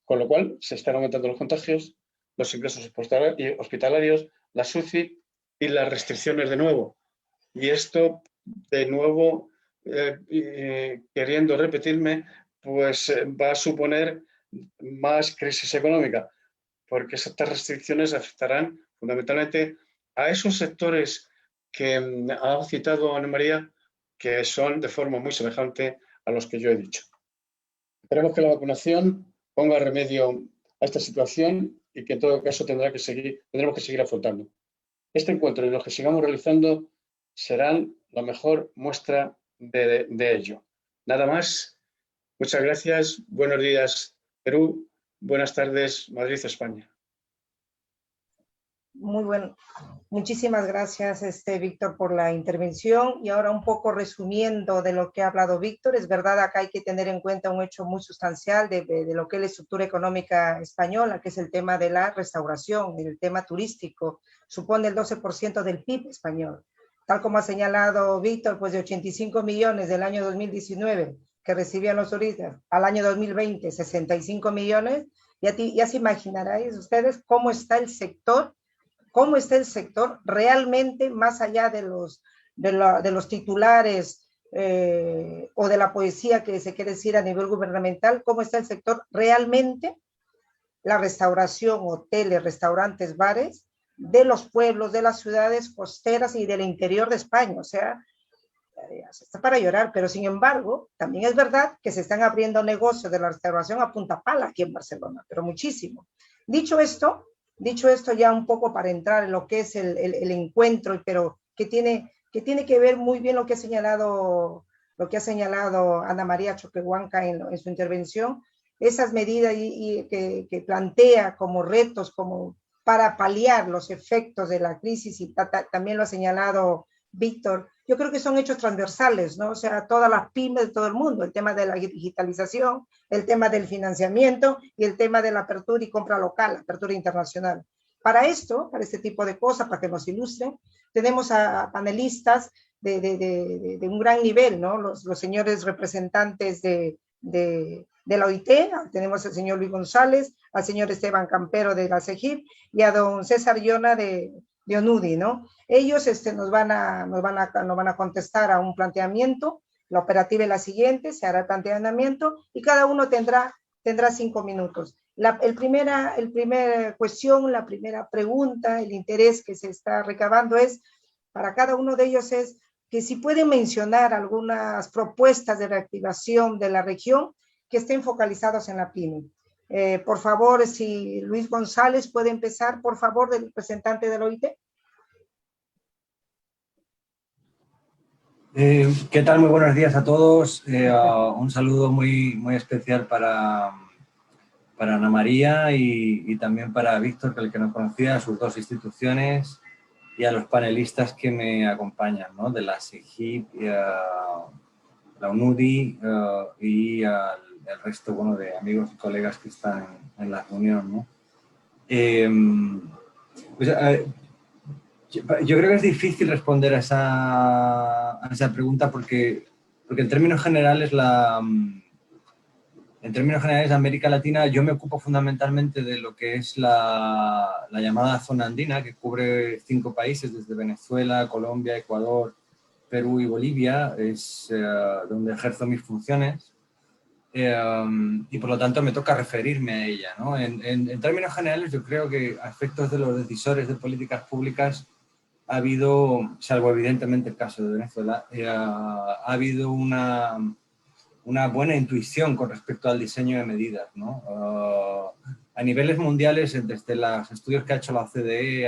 Con lo cual se están aumentando los contagios, los ingresos hospitalarios, las UCI y las restricciones de nuevo. Y esto, de nuevo, queriendo repetirme, pues va a suponer más crisis económica, porque estas restricciones afectarán fundamentalmente a esos sectores que ha citado Ana María, que son de forma muy semejante a los que yo he dicho. Esperemos que la vacunación ponga remedio a esta situación y que en todo caso tendremos que seguir afrontando. Este encuentro y los que sigamos realizando serán la mejor muestra de ello. Nada más. Muchas gracias. Buenos días, Perú. Buenas tardes, Madrid, España. Muy bueno. Muchísimas gracias, Víctor, por la intervención. Y ahora un poco resumiendo de lo que ha hablado Víctor, es verdad, acá hay que tener en cuenta un hecho muy sustancial de lo que es la estructura económica española, que es el tema de la restauración, el tema turístico, supone el 12% del PIB español. Tal como ha señalado Víctor, pues de 85 millones del año 2019 que recibían los turistas, al año 2020, 65 millones, ya se imaginarán ustedes cómo está el sector realmente, más allá de los titulares o de la poesía que se quiere decir a nivel gubernamental, cómo está el sector realmente, la restauración, hoteles, restaurantes, bares, de los pueblos, de las ciudades costeras y del interior de España. O sea, está para llorar, pero sin embargo, también es verdad que se están abriendo negocios de la restauración a punta pala aquí en Barcelona, pero muchísimo. Dicho esto ya un poco para entrar en lo que es el encuentro, pero que tiene que ver muy bien lo que ha señalado Ana María Choquehuanca en su intervención, esas medidas que plantea como retos, como para paliar los efectos de la crisis, y también lo ha señalado Víctor, yo creo que son hechos transversales, ¿no? O sea, todas las pymes de todo el mundo, el tema de la digitalización, el tema del financiamiento y el tema de la apertura y compra local, apertura internacional. Para esto, para este tipo de cosas, para que nos ilustren, tenemos a panelistas de un gran nivel, ¿no? Los señores representantes de la OIT, tenemos al señor Luis González, al señor Esteban Campero de la CEGIP y a don César Llona de ONUDI, ¿no? Ellos nos van a contestar a un planteamiento, la operativa es la siguiente, se hará el planteamiento y cada uno tendrá 5 minutos. La primera cuestión, la primera pregunta, el interés que se está recabando es, para cada uno de ellos es que si pueden mencionar algunas propuestas de reactivación de la región que estén focalizados en la PYME. Por favor, si Luis González puede empezar, por favor, del representante del OIT. ¿Qué tal? Muy buenos días a todos. Un saludo muy especial para Ana María y también para Víctor, que no conocía, a sus dos instituciones y a los panelistas que me acompañan, ¿no? De la CEGIP, la UNUDI y el resto, bueno, de amigos y colegas que están en la reunión, ¿no? Yo creo que es difícil responder a esa pregunta porque en términos generales América Latina, yo me ocupo fundamentalmente de lo que es la llamada zona andina, que cubre 5 países desde Venezuela, Colombia, Ecuador, Perú y Bolivia, es donde ejerzo mis funciones. Y por lo tanto me toca referirme a ella, ¿no? En términos generales, yo creo que a efectos de los decisores de políticas públicas ha habido, salvo evidentemente el caso de Venezuela, ha habido una buena intuición con respecto al diseño de medidas, ¿no? A niveles mundiales, desde los estudios que ha hecho la OCDE,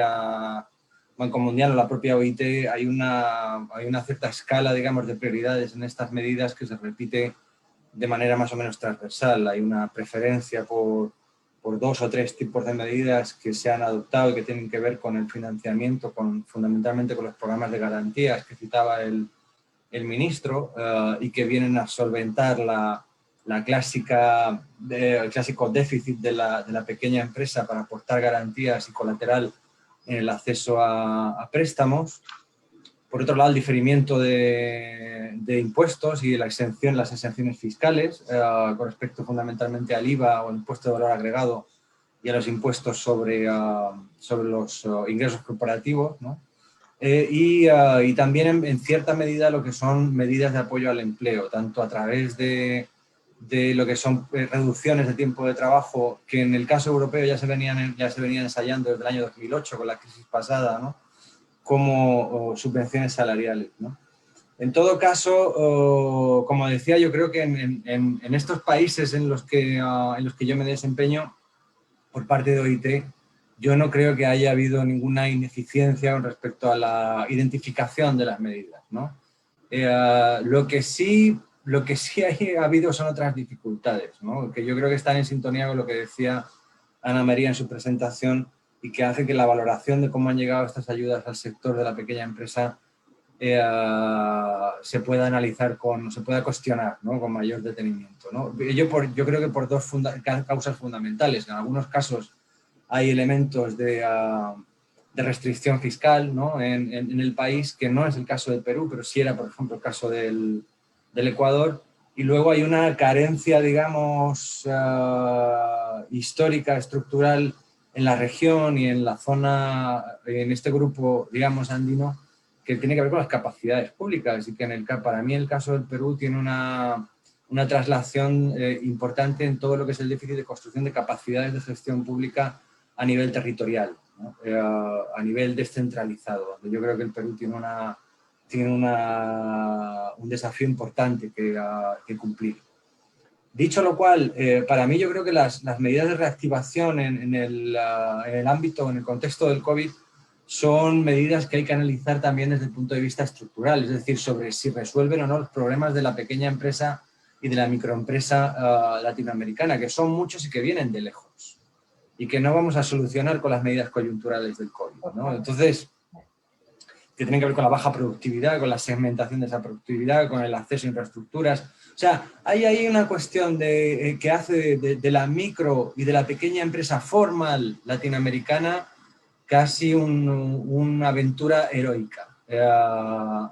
Banco Mundial o la propia OIT, hay una cierta escala, digamos, de prioridades en estas medidas que se repite de manera más o menos transversal. Hay una preferencia por 2 o 3 tipos de medidas que se han adoptado y que tienen que ver con el financiamiento, fundamentalmente con los programas de garantías que citaba el ministro y que vienen a solventar el clásico déficit de la pequeña empresa para aportar garantías y colateral en el acceso a préstamos. Por otro lado, el diferimiento de impuestos y las exenciones fiscales con respecto fundamentalmente al IVA o el impuesto de valor agregado y a los impuestos sobre los ingresos corporativos, ¿no? Y también en cierta medida lo que son medidas de apoyo al empleo, tanto a través de lo que son reducciones de tiempo de trabajo, que en el caso europeo ya se venían ensayando desde el año 2008 con la crisis pasada, ¿no? Como subvenciones salariales, ¿no? En todo caso, como decía, yo creo que en estos países en los que yo me desempeño por parte de OIT, yo no creo que haya habido ninguna ineficiencia con respecto a la identificación de las medidas, ¿no? Lo que sí ha habido son otras dificultades, ¿no? Que yo creo que están en sintonía con lo que decía Ana María en su presentación y que hace que la valoración de cómo han llegado estas ayudas al sector de la pequeña empresa se pueda analizar, se pueda cuestionar, ¿no? Con mayor detenimiento, ¿no? Yo creo que por 2 causas fundamentales. En algunos casos hay elementos de restricción fiscal, ¿no? en el país, que no es el caso del Perú, pero sí era, por ejemplo, el caso del Ecuador. Y luego hay una carencia, digamos, histórica, estructural en la región y en la zona, en este grupo, digamos, andino, que tiene que ver con las capacidades públicas y que para mí el caso del Perú tiene una traslación importante en todo lo que es el déficit de construcción de capacidades de gestión pública a nivel territorial, ¿no? A nivel descentralizado, donde yo creo que el Perú tiene un desafío importante que cumplir. Dicho lo cual, para mí yo creo que las medidas de reactivación en el ámbito, en el contexto del COVID, son medidas que hay que analizar también desde el punto de vista estructural, es decir, sobre si resuelven o no los problemas de la pequeña empresa y de la microempresa latinoamericana, que son muchos y que vienen de lejos y que no vamos a solucionar con las medidas coyunturales del COVID, ¿no? Entonces, que tienen que ver con la baja productividad, con la segmentación de esa productividad, con el acceso a infraestructuras. O sea, hay ahí una cuestión que hace de la micro y de la pequeña empresa formal latinoamericana casi una aventura heroica.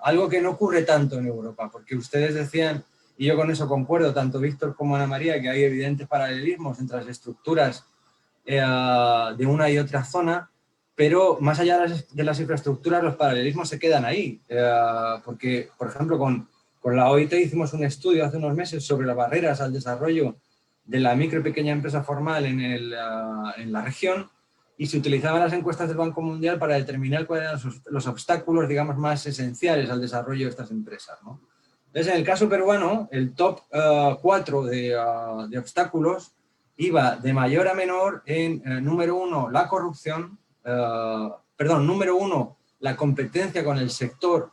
Algo que no ocurre tanto en Europa, porque ustedes decían, y yo con eso concuerdo, tanto Víctor como Ana María, que hay evidentes paralelismos entre las estructuras de una y otra zona, pero más allá de las infraestructuras, los paralelismos se quedan ahí. Porque, por ejemplo, con la OIT hicimos un estudio hace unos meses sobre las barreras al desarrollo de la micro y pequeña empresa formal en la región, y se utilizaban las encuestas del Banco Mundial para determinar cuáles eran los obstáculos, digamos, más esenciales al desarrollo de estas empresas, ¿no? Entonces, en el caso peruano, el top 4 de obstáculos iba de mayor a menor en, número 1, la corrupción, número 1, la competencia con el sector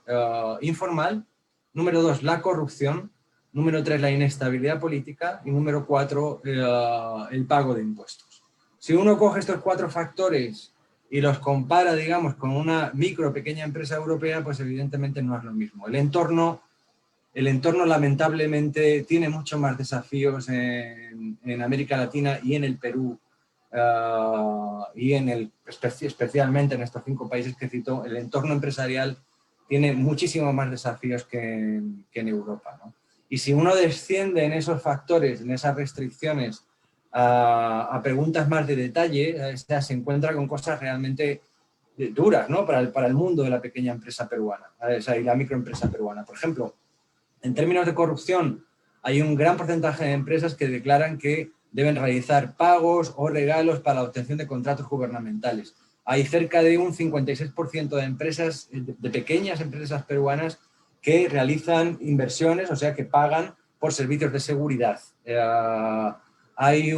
informal, número 2, la corrupción, número 3, la inestabilidad política y número 4, el pago de impuestos. Si uno coge estos 4 factores y los compara, digamos, con una micro o pequeña empresa europea, pues evidentemente no es lo mismo. El entorno lamentablemente tiene muchos más desafíos en América Latina y en el Perú, y especialmente en estos 5 países que cito. El entorno empresarial tiene muchísimos más desafíos que en Europa, ¿no? Y si uno desciende en esos factores, en esas restricciones, a preguntas más de detalle, se encuentra con cosas realmente duras, ¿no? para el mundo de la pequeña empresa peruana, y la microempresa peruana. Por ejemplo, en términos de corrupción, hay un gran porcentaje de empresas que declaran que deben realizar pagos o regalos para la obtención de contratos gubernamentales. Hay cerca de un 56% de empresas, de pequeñas empresas peruanas, que realizan inversiones, o sea, que pagan por servicios de seguridad. Hay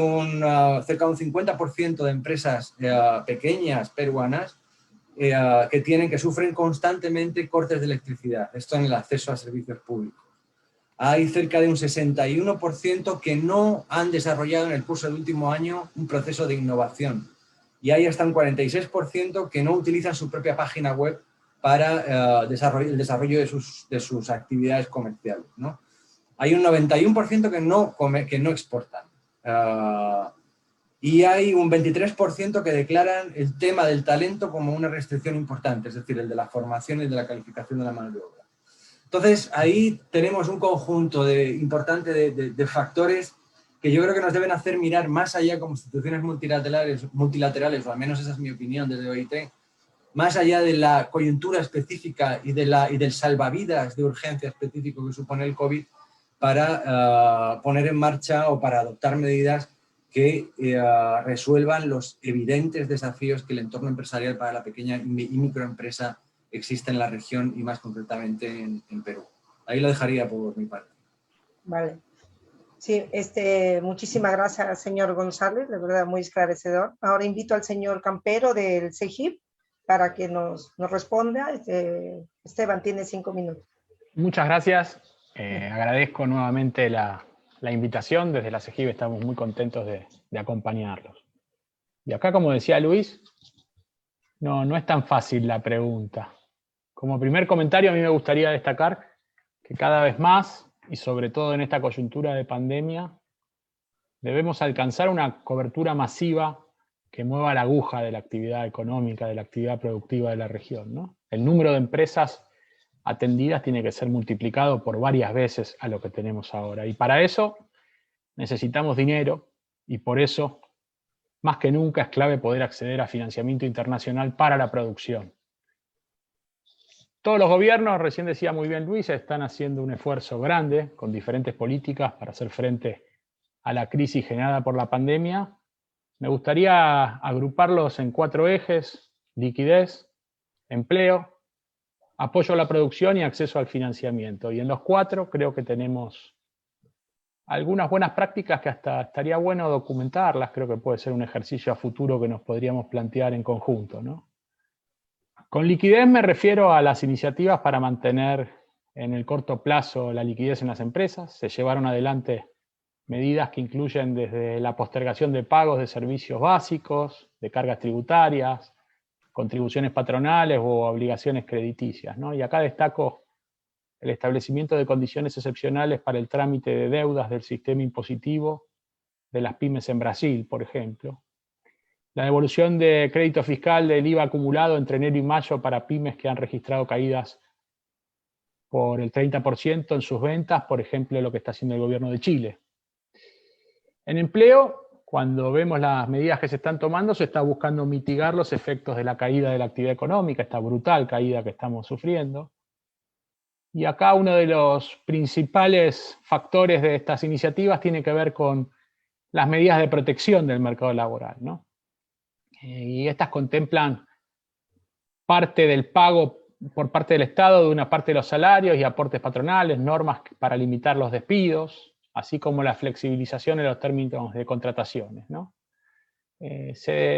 cerca de un 50% de empresas pequeñas peruanas que sufren constantemente cortes de electricidad, esto en el acceso a servicios públicos. Hay cerca de un 61% que no han desarrollado en el curso del último año un proceso de innovación. Y hay hasta un 46% que no utilizan su propia página web para el desarrollo de sus actividades comerciales, ¿no? Hay un 91% que no exportan. Y hay un 23% que declaran el tema del talento como una restricción importante, es decir, el de la formación y de la calificación de la mano de obra. Entonces, ahí tenemos un conjunto importante de factores que yo creo que nos deben hacer mirar más allá como instituciones multilaterales, o al menos esa es mi opinión desde OIT, más allá de la coyuntura específica y del salvavidas de urgencia específico que supone el COVID, para poner en marcha o para adoptar medidas que resuelvan los evidentes desafíos que el entorno empresarial para la pequeña y microempresa existe en la región y más concretamente en Perú. Ahí lo dejaría por mi parte. Vale. Sí, muchísimas gracias, señor González, de verdad muy esclarecedor. Ahora invito al señor Campero del CEGIP para que nos responda. Esteban, tiene 5 minutos. Muchas gracias. Agradezco nuevamente la invitación. Desde la CEGIP estamos muy contentos de acompañarlos. Y acá, como decía Luis, no es tan fácil la pregunta. Como primer comentario, a mí me gustaría destacar que cada vez más, y sobre todo en esta coyuntura de pandemia, debemos alcanzar una cobertura masiva que mueva la aguja de la actividad económica, de la actividad productiva de la región, ¿no? El número de empresas atendidas tiene que ser multiplicado por varias veces a lo que tenemos ahora. Y para eso necesitamos dinero, y por eso, más que nunca, es clave poder acceder a financiamiento internacional para la producción. Todos los gobiernos, recién decía muy bien Luis, están haciendo un esfuerzo grande con diferentes políticas para hacer frente a la crisis generada por la pandemia. Me gustaría agruparlos en 4 ejes: liquidez, empleo, apoyo a la producción y acceso al financiamiento. Y en los 4 creo que tenemos algunas buenas prácticas que hasta estaría bueno documentarlas. Creo que puede ser un ejercicio a futuro que nos podríamos plantear en conjunto, ¿no? Con liquidez me refiero a las iniciativas para mantener en el corto plazo la liquidez en las empresas. Se llevaron adelante medidas que incluyen desde la postergación de pagos de servicios básicos, de cargas tributarias, contribuciones patronales o obligaciones crediticias, ¿no? Y acá destaco el establecimiento de condiciones excepcionales para el trámite de deudas del sistema impositivo de las pymes en Brasil, por ejemplo. La devolución de crédito fiscal del IVA acumulado entre enero y mayo para pymes que han registrado caídas por el 30% en sus ventas, por ejemplo, lo que está haciendo el gobierno de Chile. En empleo, cuando vemos las medidas que se están tomando, se está buscando mitigar los efectos de la caída de la actividad económica, esta brutal caída que estamos sufriendo. Y acá uno de los principales factores de estas iniciativas tiene que ver con las medidas de protección del mercado laboral, ¿no? Y estas contemplan parte del pago por parte del Estado de una parte de los salarios y aportes patronales, normas para limitar los despidos, así como la flexibilización de los términos de contrataciones, ¿no?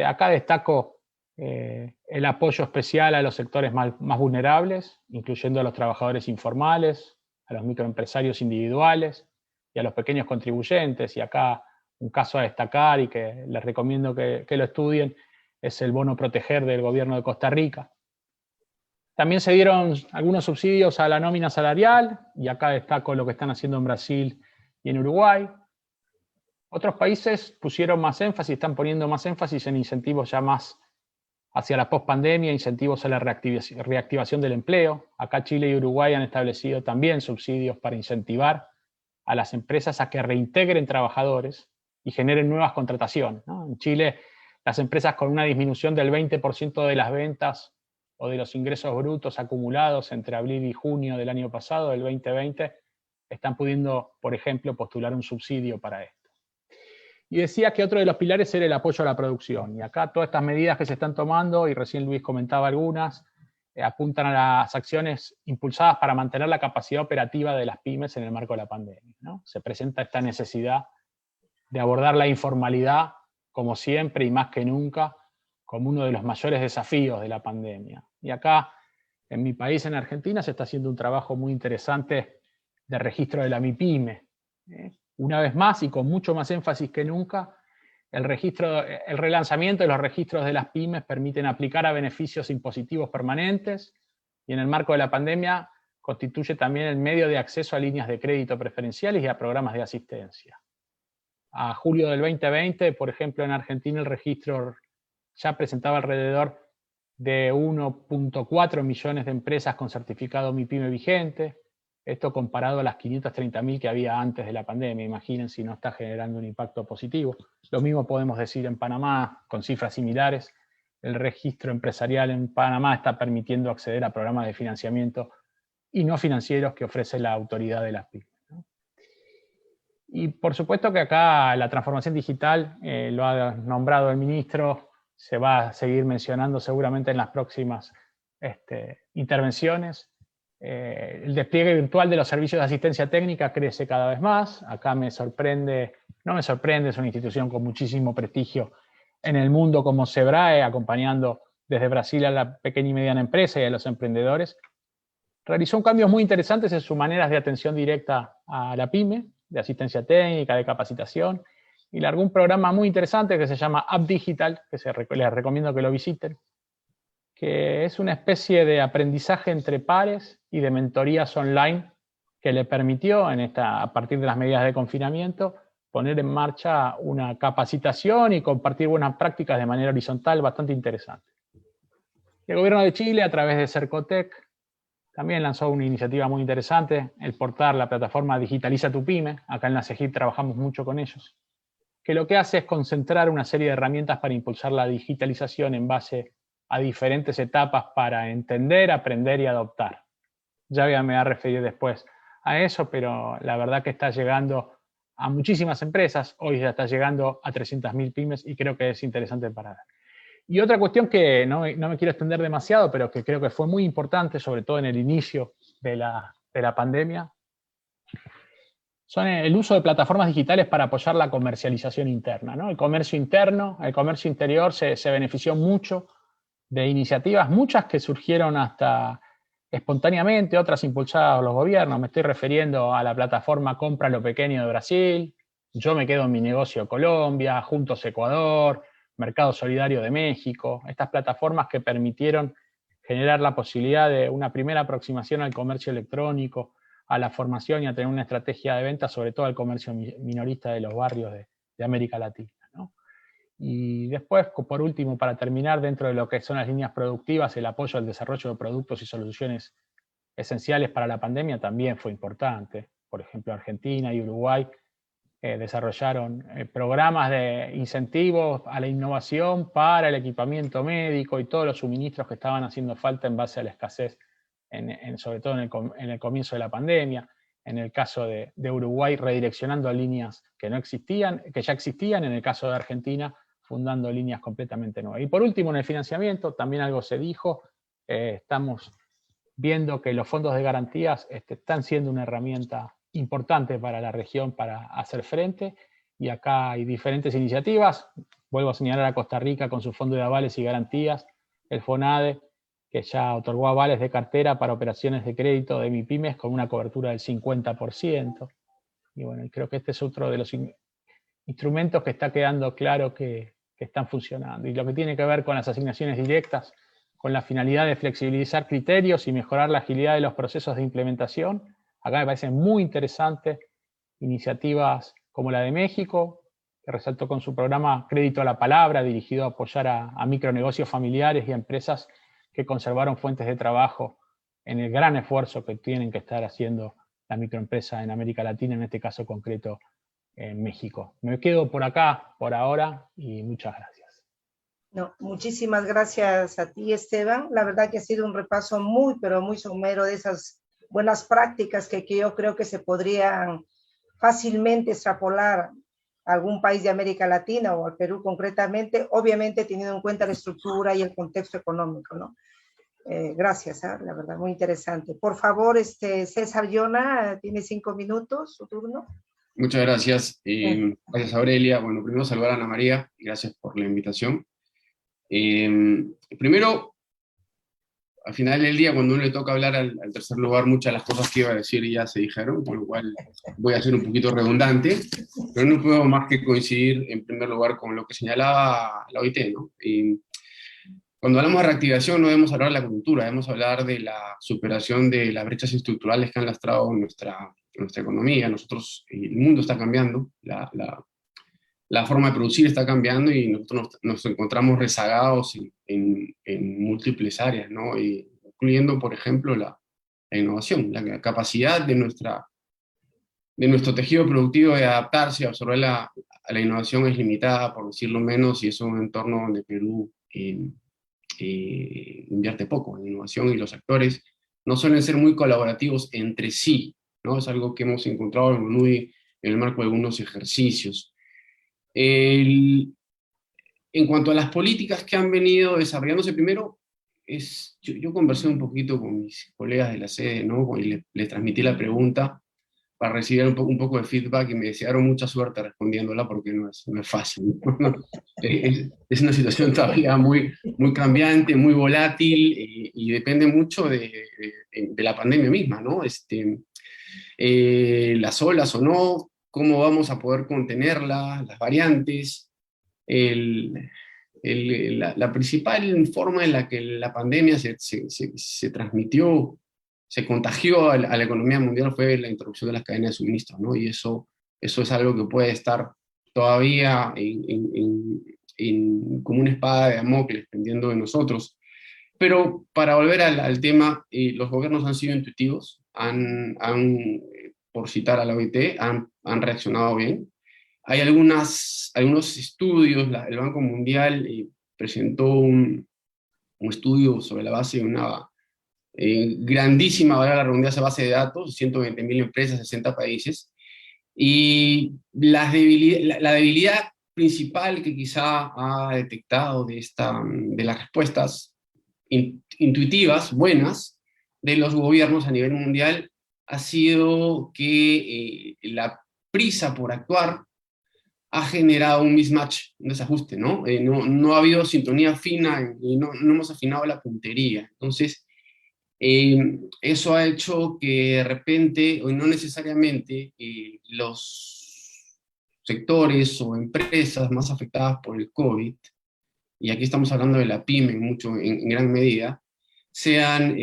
Acá destaco el apoyo especial a los sectores más vulnerables, incluyendo a los trabajadores informales, a los microempresarios individuales y a los pequeños contribuyentes. Y acá un caso a destacar y que les recomiendo que lo estudien es el bono proteger del gobierno de Costa Rica. También se dieron algunos subsidios a la nómina salarial, y acá destaco lo que están haciendo en Brasil y en Uruguay. Otros países pusieron más énfasis, están poniendo más énfasis en incentivos ya más hacia la pospandemia, incentivos a la reactivación del empleo. Acá Chile y Uruguay han establecido también subsidios para incentivar a las empresas a que reintegren trabajadores y generen nuevas contrataciones, ¿no? En Chile, las empresas con una disminución del 20% de las ventas o de los ingresos brutos acumulados entre abril y junio del año pasado, del 2020, están pudiendo, por ejemplo, postular un subsidio para esto. Y decía que otro de los pilares era el apoyo a la producción. Y acá todas estas medidas que se están tomando, y recién Luis comentaba algunas, apuntan a las acciones impulsadas para mantener la capacidad operativa de las pymes en el marco de la pandemia, ¿no? Se presenta esta necesidad de abordar la informalidad, como siempre y más que nunca, como uno de los mayores desafíos de la pandemia. Y acá, en mi país, en Argentina, se está haciendo un trabajo muy interesante de registro de la MIPYME. Una vez más, y con mucho más énfasis que nunca, el relanzamiento de los registros de las pymes permiten aplicar a beneficios impositivos permanentes, y en el marco de la pandemia constituye también el medio de acceso a líneas de crédito preferenciales y a programas de asistencia. A julio del 2020, por ejemplo, en Argentina el registro ya presentaba alrededor de 1.4 millones de empresas con certificado MIPYME vigente. Esto comparado a las 530.000 que había antes de la pandemia. Imaginen si no está generando un impacto positivo. Lo mismo podemos decir en Panamá, con cifras similares. El registro empresarial en Panamá está permitiendo acceder a programas de financiamiento y no financieros que ofrece la autoridad de las pymes, ¿no? Y por supuesto que acá la transformación digital, lo ha nombrado el ministro, se va a seguir mencionando seguramente en las próximas intervenciones. El despliegue virtual de los servicios de asistencia técnica crece cada vez más. Acá no me sorprende, es una institución con muchísimo prestigio en el mundo como SEBRAE, acompañando desde Brasil a la pequeña y mediana empresa y a los emprendedores. Realizó cambios muy interesantes en sus maneras de atención directa a la pyme, de asistencia técnica, de capacitación, y largó un programa muy interesante que se llama App Digital, que les recomiendo que lo visiten, que es una especie de aprendizaje entre pares y de mentorías online que le permitió, a partir de las medidas de confinamiento, poner en marcha una capacitación y compartir buenas prácticas de manera horizontal bastante interesante. El gobierno de Chile, a través de Cercotec, también lanzó una iniciativa muy interesante, el portal, la plataforma Digitaliza tu Pyme. Acá en la CEGIP trabajamos mucho con ellos, que lo que hace es concentrar una serie de herramientas para impulsar la digitalización en base a diferentes etapas para entender, aprender y adoptar. Ya me voy a referir después a eso, pero la verdad que está llegando a muchísimas empresas, hoy ya está llegando a 300.000 pymes y creo que es interesante para ver. Y otra cuestión que no me quiero extender demasiado, pero que creo que fue muy importante, sobre todo en el inicio de la pandemia, son el uso de plataformas digitales para apoyar la comercialización interna, ¿no? El comercio interno, el comercio interior se benefició mucho de iniciativas, muchas que surgieron hasta espontáneamente, otras impulsadas por los gobiernos. Me estoy refiriendo a la plataforma Compra lo Pequeño de Brasil, Yo Me Quedo en Mi Negocio Colombia, Juntos Ecuador, Mercado Solidario de México, estas plataformas que permitieron generar la posibilidad de una primera aproximación al comercio electrónico, a la formación y a tener una estrategia de venta, sobre todo al comercio minorista de los barrios de América Latina, ¿no? Y después, por último, para terminar, dentro de lo que son las líneas productivas, el apoyo al desarrollo de productos y soluciones esenciales para la pandemia también fue importante. Por ejemplo, Argentina y Uruguay desarrollaron programas de incentivos a la innovación para el equipamiento médico y todos los suministros que estaban haciendo falta en base a la escasez, sobre todo en el comienzo de la pandemia. En el caso de Uruguay, redireccionando líneas que no existían, que ya existían. En el caso de Argentina, fundando líneas completamente nuevas. Y por último, en el financiamiento, también algo se dijo, estamos viendo que los fondos de garantías están siendo una herramienta importante para la región para hacer frente, y acá hay diferentes iniciativas. Vuelvo a señalar a Costa Rica con su fondo de avales y garantías, el FONADE, que ya otorgó avales de cartera para operaciones de crédito de MIPYMES con una cobertura del 50%. Y bueno, creo que este es otro de los instrumentos que está quedando claro que están funcionando. Y lo que tiene que ver con las asignaciones directas, con la finalidad de flexibilizar criterios y mejorar la agilidad de los procesos de implementación, acá me parecen muy interesantes iniciativas como la de México, que resaltó con su programa Crédito a la Palabra, dirigido a apoyar a micronegocios familiares y a empresas que conservaron fuentes de trabajo en el gran esfuerzo que tienen que estar haciendo la microempresa en América Latina, en este caso concreto en México. Me quedo por acá por ahora y muchas gracias. No, muchísimas gracias a ti, Esteban. La verdad que ha sido un repaso muy, pero muy somero de esas buenas prácticas que yo creo que se podrían fácilmente extrapolar a algún país de América Latina o al Perú concretamente, obviamente teniendo en cuenta la estructura y el contexto económico, ¿no? Gracias, la verdad, muy interesante. Por favor, César Llona, tiene 5 minutos, su turno. Muchas gracias. Gracias, Aurelia. Bueno, primero saludar a Ana María, gracias por la invitación. Primero, al final del día, cuando uno le toca hablar al tercer lugar, muchas de las cosas que iba a decir ya se dijeron, con lo cual voy a ser un poquito redundante, pero no puedo más que coincidir en primer lugar con lo que señalaba la OIT, ¿no? Cuando hablamos de reactivación no debemos hablar de la coyuntura, debemos hablar de la superación de las brechas estructurales que han lastrado nuestra economía. Nosotros, el mundo está cambiando, la forma de producir está cambiando y nosotros nos encontramos rezagados en múltiples áreas, ¿no? Incluyendo, por ejemplo, la innovación, la capacidad de nuestro tejido productivo de adaptarse y absorber a la innovación es limitada, por decirlo menos, y es un entorno donde Perú invierte poco en innovación, y los actores no suelen ser muy colaborativos entre sí, ¿no? Es algo que hemos encontrado en el marco de algunos ejercicios. En cuanto a las políticas que han venido desarrollándose, primero, yo conversé un poquito con mis colegas de la sede, ¿no? Y les transmití la pregunta para recibir un poco de feedback, y me desearon mucha suerte respondiéndola, porque no es fácil, ¿no? Es una situación todavía muy, muy cambiante, muy volátil, y depende mucho de la pandemia misma, ¿no? Las olas o no, cómo vamos a poder contenerla, las variantes. La principal forma en la que la pandemia se transmitió, se contagió a la economía mundial, fue la interrupción de las cadenas de suministro, ¿no? Y eso es algo que puede estar todavía como una espada de Damocles pendiendo de nosotros. Pero para volver al tema, los gobiernos han sido intuitivos, por citar a la OIT, han reaccionado bien. Hay algunos estudios, el Banco Mundial presentó un estudio sobre la base de una grandísima, valga la redundancia, base de datos, 120.000 empresas, 60 países, y la debilidad principal que quizá ha detectado de las respuestas intuitivas, buenas, de los gobiernos a nivel mundial, ha sido que la prisa por actuar ha generado un mismatch, un desajuste, ¿no? No ha habido sintonía fina y no hemos afinado la puntería. Entonces, eso ha hecho que de repente, o no necesariamente, los sectores o empresas más afectadas por el COVID y aquí estamos hablando de la pyme en gran medida, sean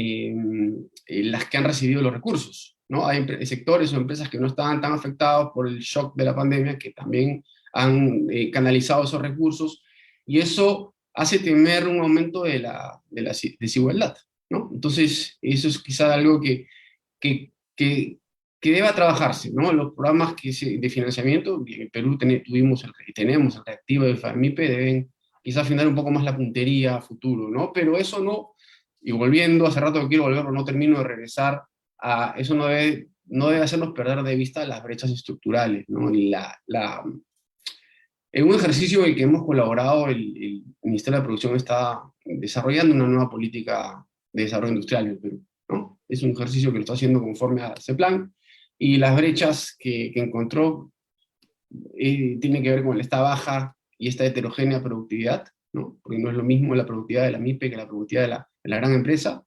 las que han recibido los recursos, ¿no? Hay sectores o empresas que no estaban tan afectados por el shock de la pandemia, que también han canalizado esos recursos, y eso hace temer un aumento de la desigualdad, ¿no? Entonces, eso es quizá algo que deba trabajarse, ¿no? Los programas de financiamiento, en Perú tenemos el reactivo de FAMIPE, deben quizá afinar un poco más la puntería a futuro, ¿no? Pero eso no, y volviendo, hace rato que quiero volver, pero no termino de regresar, eso no debe hacernos perder de vista las brechas estructurales, ¿no? Y en un ejercicio en el que hemos colaborado, el Ministerio de Producción está desarrollando una nueva política de desarrollo industrial en el Perú, ¿no? Es un ejercicio que lo está haciendo conforme a ese plan, y las brechas que encontró tienen que ver con esta baja y esta heterogénea productividad, ¿no? Porque no es lo mismo la productividad de la MIPE que la productividad de la gran empresa,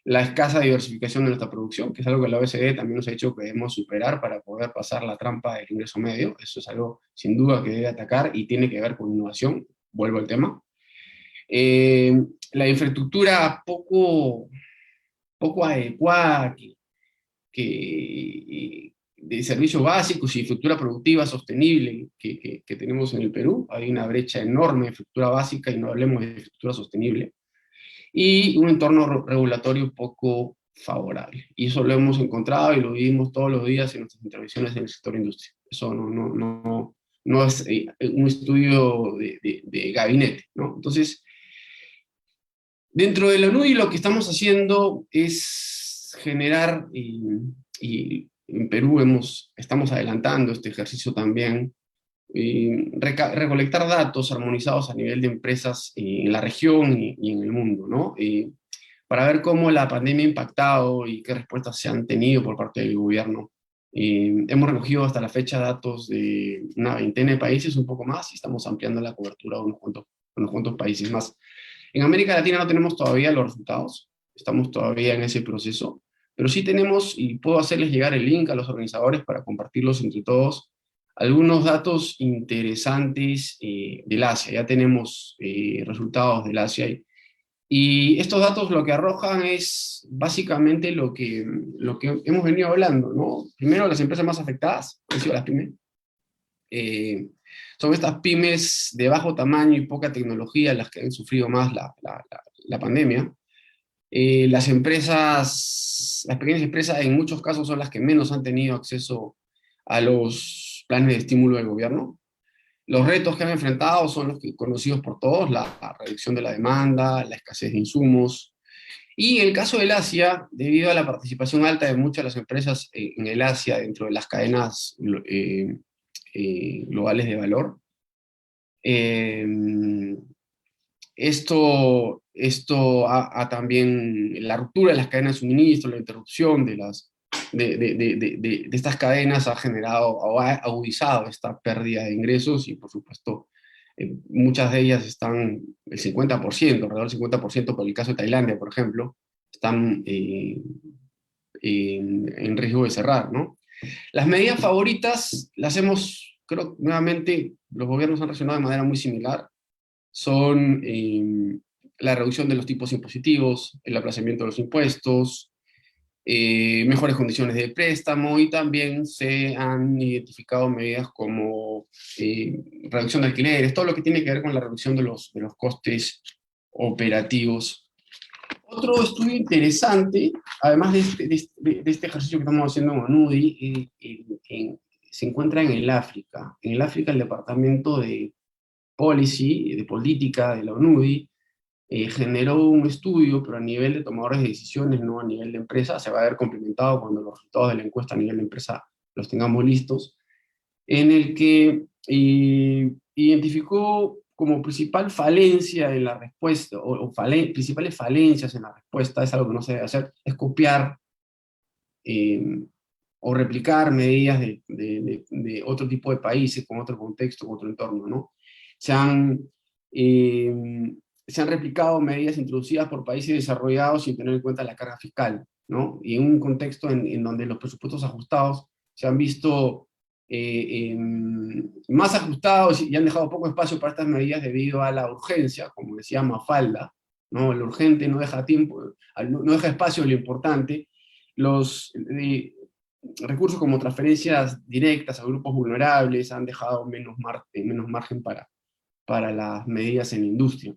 la escasa diversificación de nuestra producción, que es algo que la OECD también nos ha dicho que debemos superar para poder pasar la trampa del ingreso medio. Eso es algo sin duda que debe atacar y tiene que ver con innovación, vuelvo al tema. La infraestructura poco adecuada de servicios básicos y infraestructura productiva sostenible que tenemos en el Perú. Hay una brecha enorme de infraestructura básica, y no hablemos de infraestructura sostenible, y un entorno regulatorio poco favorable. Y eso lo hemos encontrado y lo vivimos todos los días en nuestras intervenciones en el sector industria. Eso no es un estudio de gabinete, ¿no? Entonces, dentro de la UNUDI lo que estamos haciendo es generar, y en Perú estamos adelantando este ejercicio también, recolectar datos armonizados a nivel de empresas en la región y en el mundo, ¿no? Para ver cómo la pandemia ha impactado y qué respuestas se han tenido por parte del gobierno. Hemos recogido hasta la fecha datos de una veintena de países, un poco más, y estamos ampliando la cobertura a unos cuantos países más. En América Latina no tenemos todavía los resultados, estamos todavía en ese proceso, pero sí tenemos, y puedo hacerles llegar el link a los organizadores para compartirlos entre todos, algunos datos interesantes del Asia. Ya tenemos resultados del Asia, y estos datos lo que arrojan es básicamente lo que hemos venido hablando, ¿no? Primero, las empresas más afectadas han sido las pymes. Son estas pymes de bajo tamaño y poca tecnología las que han sufrido más la pandemia. Las pequeñas empresas en muchos casos son las que menos han tenido acceso a los planes de estímulo del gobierno. Los retos que han enfrentado son los conocidos por todos: la reducción de la demanda, la escasez de insumos. Y en el caso del Asia, debido a la participación alta de muchas de las empresas en el Asia dentro de las cadenas globales de valor, esto ha también, la ruptura de las cadenas de suministro, la interrupción de estas cadenas ha generado o ha agudizado esta pérdida de ingresos, y por supuesto muchas de ellas están, el 50%, alrededor del 50%, por el caso de Tailandia, por ejemplo, están en riesgo de cerrar, ¿no? Las medidas favoritas las creo, nuevamente, los gobiernos han reaccionado de manera muy similar. Son la reducción de los tipos impositivos, el aplazamiento de los impuestos, mejores condiciones de préstamo, y también se han identificado medidas como reducción de alquileres, todo lo que tiene que ver con la reducción de los costes operativos. Otro estudio interesante, además de este ejercicio que estamos haciendo en UNUDI, se encuentra en el África. En el África, el departamento de Policy, de política de la UNUDI, generó un estudio, pero a nivel de tomadores de decisiones, no a nivel de empresa. Se va a ver complementado cuando los resultados de la encuesta a nivel de empresa los tengamos listos, en el que identificó como principal falencia en la respuesta, principales falencias en la respuesta, es algo que no se debe hacer, es copiar o replicar medidas de otro tipo de países, con otro contexto, con otro entorno, ¿no? Se han replicado medidas introducidas por países desarrollados sin tener en cuenta la carga fiscal, ¿no? Y en un contexto en donde los presupuestos ajustados se han visto más ajustados y han dejado poco espacio para estas medidas debido a la urgencia, como decía Mafalda, ¿no? Lo urgente no deja tiempo, no deja espacio a lo importante. Los recursos como transferencias directas a grupos vulnerables han dejado menos margen para las medidas en la industria.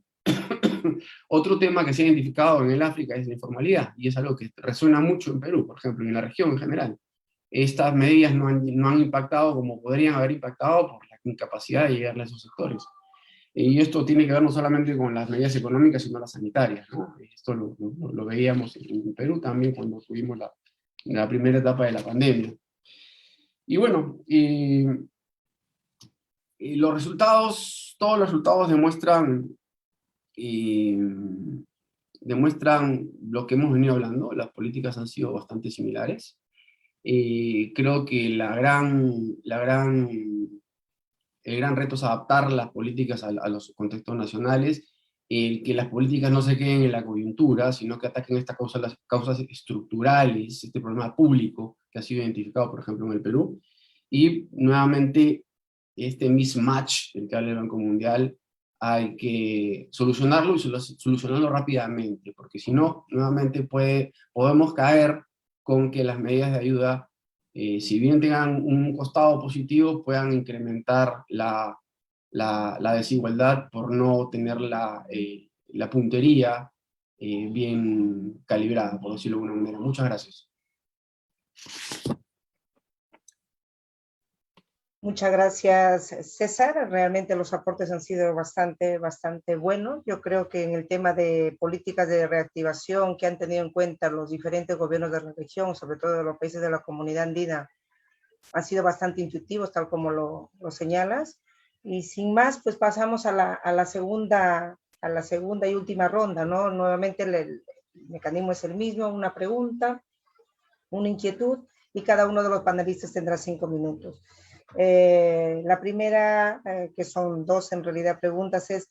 Otro tema que se ha identificado en el África es la informalidad, y es algo que resuena mucho en Perú, por ejemplo, en la región en general. Estas medidas no han impactado como podrían haber impactado por la incapacidad de llegarle a esos sectores. Y esto tiene que ver no solamente con las medidas económicas, sino las sanitarias, ¿no? Esto lo veíamos en Perú también cuando tuvimos la primera etapa de la pandemia. Y bueno, y los resultados, todos los resultados demuestran lo que hemos venido hablando. Las políticas han sido bastante similares. Creo que el gran reto es adaptar las políticas a los contextos nacionales, que las políticas no se queden en la coyuntura, sino que ataquen las causas estructurales, este problema público que ha sido identificado, por ejemplo, en el Perú, y nuevamente este mismatch del que habla el Banco Mundial hay que solucionarlo, y solucionarlo rápidamente, porque si no, nuevamente podemos caer con que las medidas de ayuda, si bien tengan un costado positivo, puedan incrementar la desigualdad por no tener la puntería bien calibrada, por decirlo de alguna manera. Muchas gracias. Muchas gracias, César. Realmente los aportes han sido bastante buenos. Yo creo que en el tema de políticas de reactivación que han tenido en cuenta los diferentes gobiernos de la región, sobre todo de los países de la comunidad andina, han sido bastante intuitivos, tal como lo señalas. Y sin más, pues pasamos a la segunda y última ronda, ¿no? Nuevamente el mecanismo es el mismo, una pregunta, una inquietud, y cada uno de los panelistas tendrá 5 minutos. La primera, que son 2 en realidad preguntas, es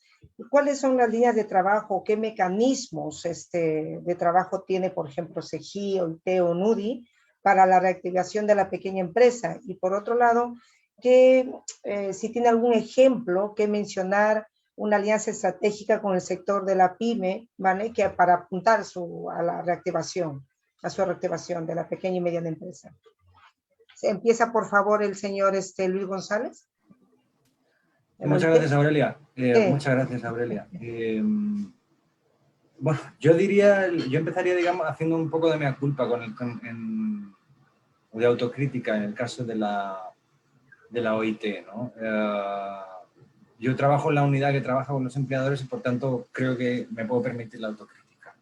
¿cuáles son las líneas de trabajo, qué mecanismos de trabajo tiene, por ejemplo, SEGI, OIT o NUDI para la reactivación de la pequeña empresa? Y por otro lado, si tiene algún ejemplo que mencionar, una alianza estratégica con el sector de la pyme, ¿vale? Que para apuntar a su reactivación de la pequeña y mediana empresa. Empieza, por favor, el señor Luis González. Muchas gracias, Aurelia. Muchas gracias, Aurelia. Bueno, yo empezaría, digamos, haciendo un poco de mea culpa de autocrítica en el caso de la OIT, ¿no? Yo trabajo en la unidad que trabaja con los empleadores y, por tanto, creo que me puedo permitir la autocrítica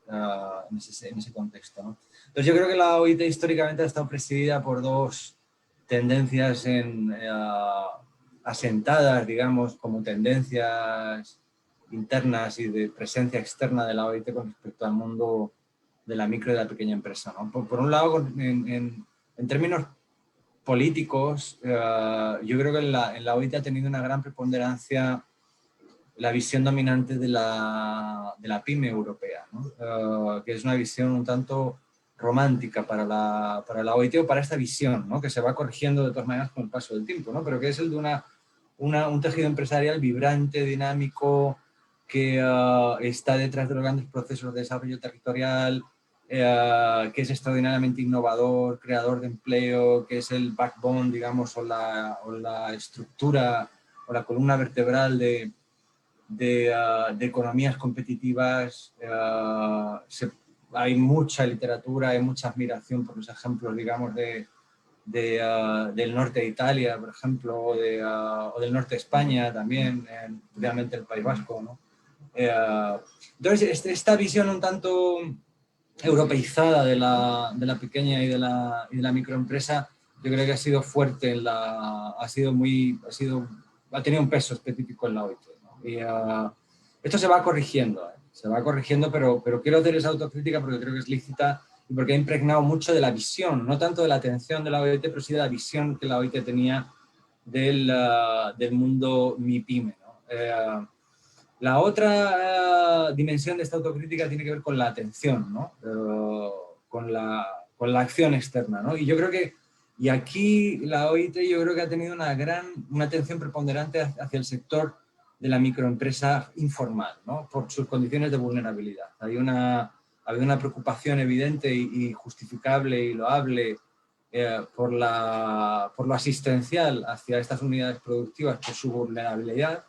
en ese contexto, ¿no? Entonces, yo creo que la OIT históricamente ha estado presidida por 2 tendencias asentadas, digamos, como tendencias internas y de presencia externa de la OIT con respecto al mundo de la micro y de la pequeña empresa, ¿no? Por un lado, en términos políticos, yo creo que en la OIT ha tenido una gran preponderancia la visión dominante de la pyme europea, ¿no? Que es una visión un tanto romántica para la OIT, o para esta visión, ¿no? Que se va corrigiendo de todas maneras con el paso del tiempo, ¿no? Pero que es el de un tejido empresarial vibrante, dinámico, que está detrás de los grandes procesos de desarrollo territorial, que es extraordinariamente innovador, creador de empleo, que es el backbone, digamos, o la estructura o la columna vertebral de economías competitivas. Hay mucha literatura, hay mucha admiración por los ejemplos, digamos, del norte de Italia, por ejemplo, o del norte de España también, realmente el País Vasco, ¿no? Entonces, esta visión un tanto europeizada de la pequeña y de la microempresa, yo creo que ha sido fuerte, ha tenido un peso específico en la OIT, ¿no? Y esto se va corrigiendo, pero quiero hacer esa autocrítica porque creo que es lícita y porque ha impregnado mucho de la visión, no tanto de la atención de la OIT, pero sí de la visión que la OIT tenía del mundo MIPYME, ¿no? La otra dimensión de esta autocrítica tiene que ver con la atención, ¿no? Con la acción externa, ¿no? Y yo creo que Y aquí la OIT yo creo que ha tenido una atención preponderante hacia el sector de la microempresa informal, ¿no? Por sus condiciones de vulnerabilidad. Había una preocupación evidente y justificable y loable por lo asistencial hacia estas unidades productivas, por su vulnerabilidad,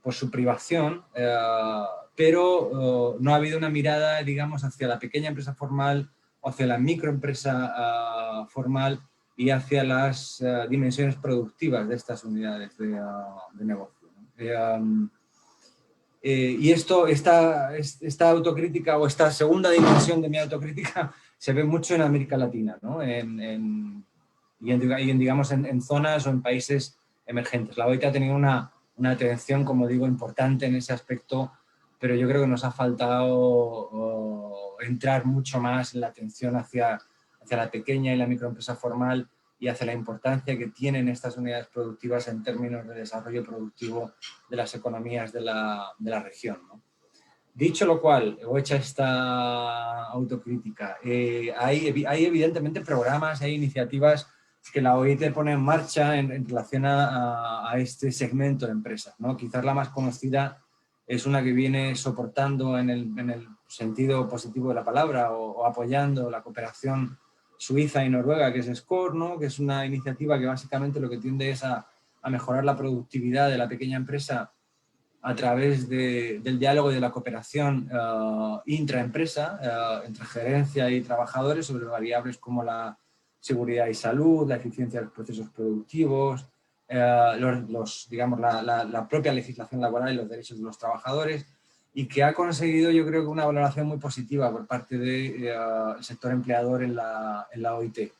por su privación, pero no ha habido una mirada, digamos, hacia la pequeña empresa formal o hacia la microempresa formal y hacia las dimensiones productivas de estas unidades de negocio, ¿no? Y esta autocrítica, o esta segunda dimensión de mi autocrítica, se ve mucho en América Latina, ¿no? Digamos, en zonas o en países emergentes. La OIT ha tenido una atención, como digo, importante en ese aspecto, pero yo creo que nos ha faltado entrar mucho más en la atención hacia la pequeña y la microempresa formal y hacia la importancia que tienen estas unidades productivas en términos de desarrollo productivo de las economías de la región, ¿no? Dicho lo cual, o hecha esta autocrítica, hay evidentemente programas, hay iniciativas que la OIT pone en marcha en relación a este segmento de empresas, ¿no? Quizás la más conocida es una que viene soportando en el sentido positivo de la palabra o apoyando la cooperación Suiza y Noruega, que es SCORE, ¿no? Que es una iniciativa que básicamente lo que tiende es a mejorar la productividad de la pequeña empresa a través del diálogo y de la cooperación intraempresa, entre gerencia y trabajadores, sobre variables como la seguridad y salud, la eficiencia de los procesos productivos, digamos, la propia legislación laboral y los derechos de los trabajadores, y que ha conseguido, yo creo, que una valoración muy positiva por parte del sector empleador en la OIT.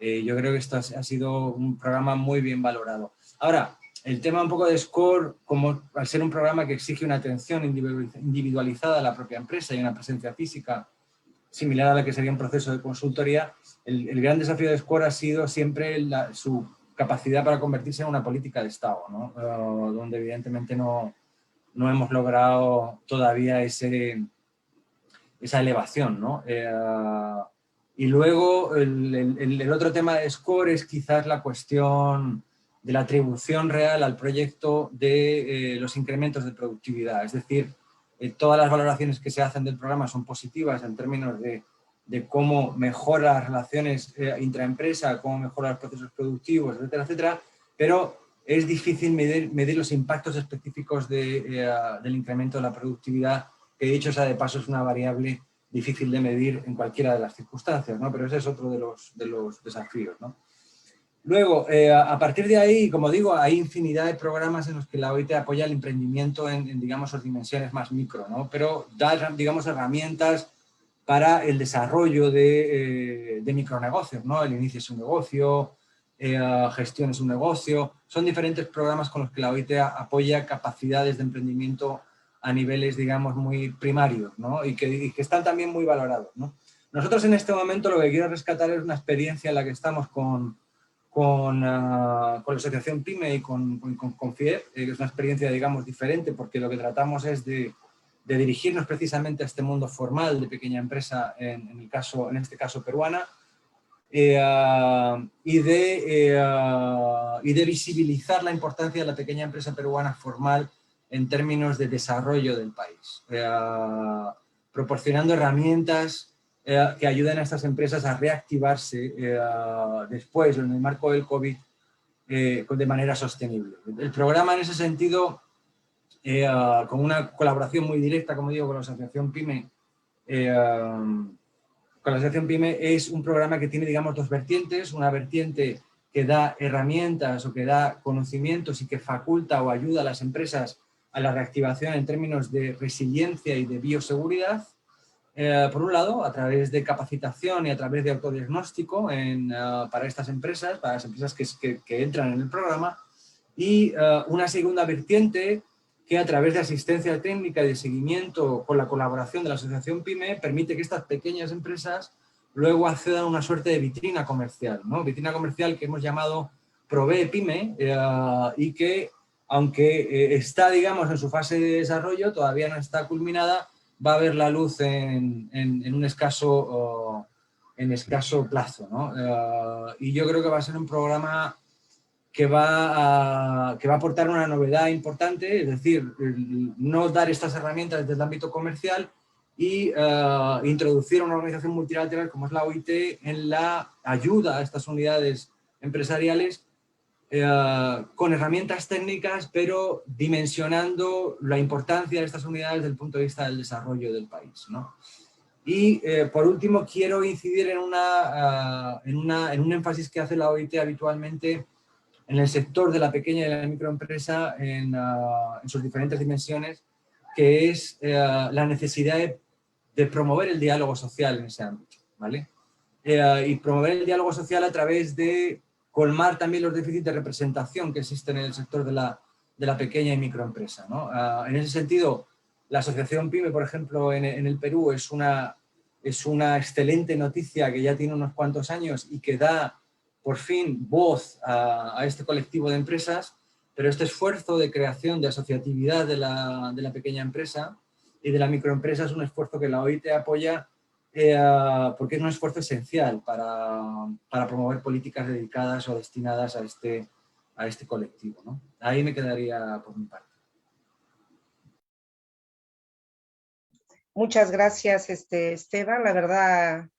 Yo creo que esto ha sido un programa muy bien valorado. Ahora, el tema un poco de SCORE, como al ser un programa que exige una atención individualizada a la propia empresa y una presencia física similar a la que sería un proceso de consultoría, el gran desafío de SCORE ha sido siempre su capacidad para convertirse en una política de Estado, ¿no? Donde evidentemente no hemos logrado todavía esa elevación, ¿no? Y luego el otro tema de SCORE es quizás la cuestión de la atribución real al proyecto de los incrementos de productividad. Es decir, todas las valoraciones que se hacen del programa son positivas en términos de cómo mejora las relaciones intraempresa, cómo mejora los procesos productivos, etcétera, etcétera, pero es difícil medir los impactos específicos del incremento de la productividad, que dicho sea de paso es una variable difícil de medir en cualquiera de las circunstancias, ¿no? Pero ese es otro de los desafíos, ¿no? Luego, a partir de ahí, como digo, hay infinidad de programas en los que la OIT apoya el emprendimiento en digamos, sus dimensiones más micro, ¿no? Pero da, digamos, herramientas para el desarrollo de micronegocios, ¿no? El inicio es un negocio, gestión es un negocio. Son diferentes programas con los que la OIT apoya capacidades de emprendimiento a niveles, digamos, muy primarios, ¿no? Y que están también muy valorados, ¿no? Nosotros en este momento lo que quiero rescatar es una experiencia en la que estamos con la Asociación PYME y con FIEP, que es una experiencia, digamos, diferente, porque lo que tratamos es de dirigirnos precisamente a este mundo formal de pequeña empresa, en este caso peruana, y de visibilizar la importancia de la pequeña empresa peruana formal en términos de desarrollo del país, proporcionando herramientas que ayuden a estas empresas a reactivarse después, en el marco del COVID, de manera sostenible. El programa en ese sentido, con una colaboración muy directa, como digo, con la Asociación PYME, es un programa que tiene, digamos, dos vertientes. Una vertiente que da herramientas o que da conocimientos y que faculta o ayuda a las empresas a la reactivación en términos de resiliencia y de bioseguridad, por un lado, a través de capacitación y a través de autodiagnóstico para estas empresas, para las empresas que entran en el programa, y una segunda vertiente que a través de asistencia técnica y de seguimiento con la colaboración de la Asociación PYME permite que estas pequeñas empresas luego accedan a una suerte de vitrina comercial, ¿no? Vitrina comercial que hemos llamado Provee PYME y que, aunque está, digamos, en su fase de desarrollo, todavía no está culminada, va a ver la luz en un escaso en escaso plazo, ¿no? Y yo creo que va a ser un programa que va a aportar una novedad importante, es decir, no dar estas herramientas desde el ámbito comercial y introducir una organización multilateral como es la OIT en la ayuda a estas unidades empresariales con herramientas técnicas, pero dimensionando la importancia de estas unidades desde el punto de vista del desarrollo del país, ¿no? Y por último quiero incidir en un énfasis que hace la OIT habitualmente en el sector de la pequeña y la microempresa en sus diferentes dimensiones, que es la necesidad de promover el diálogo social en ese ámbito, ¿vale? Y promover el diálogo social a través de colmar también los déficits de representación que existen en el sector de la pequeña y microempresa, ¿no? En ese sentido, la asociación PYME, por ejemplo, en el Perú es una excelente noticia que ya tiene unos cuantos años y que da por fin voz a este colectivo de empresas, pero este esfuerzo de creación de asociatividad de la pequeña empresa y de la microempresa es un esfuerzo que la OIT apoya porque es un esfuerzo esencial para promover políticas dedicadas o destinadas a este colectivo, ¿no? Ahí me quedaría por mi parte. Muchas gracias, Esteban. La verdad,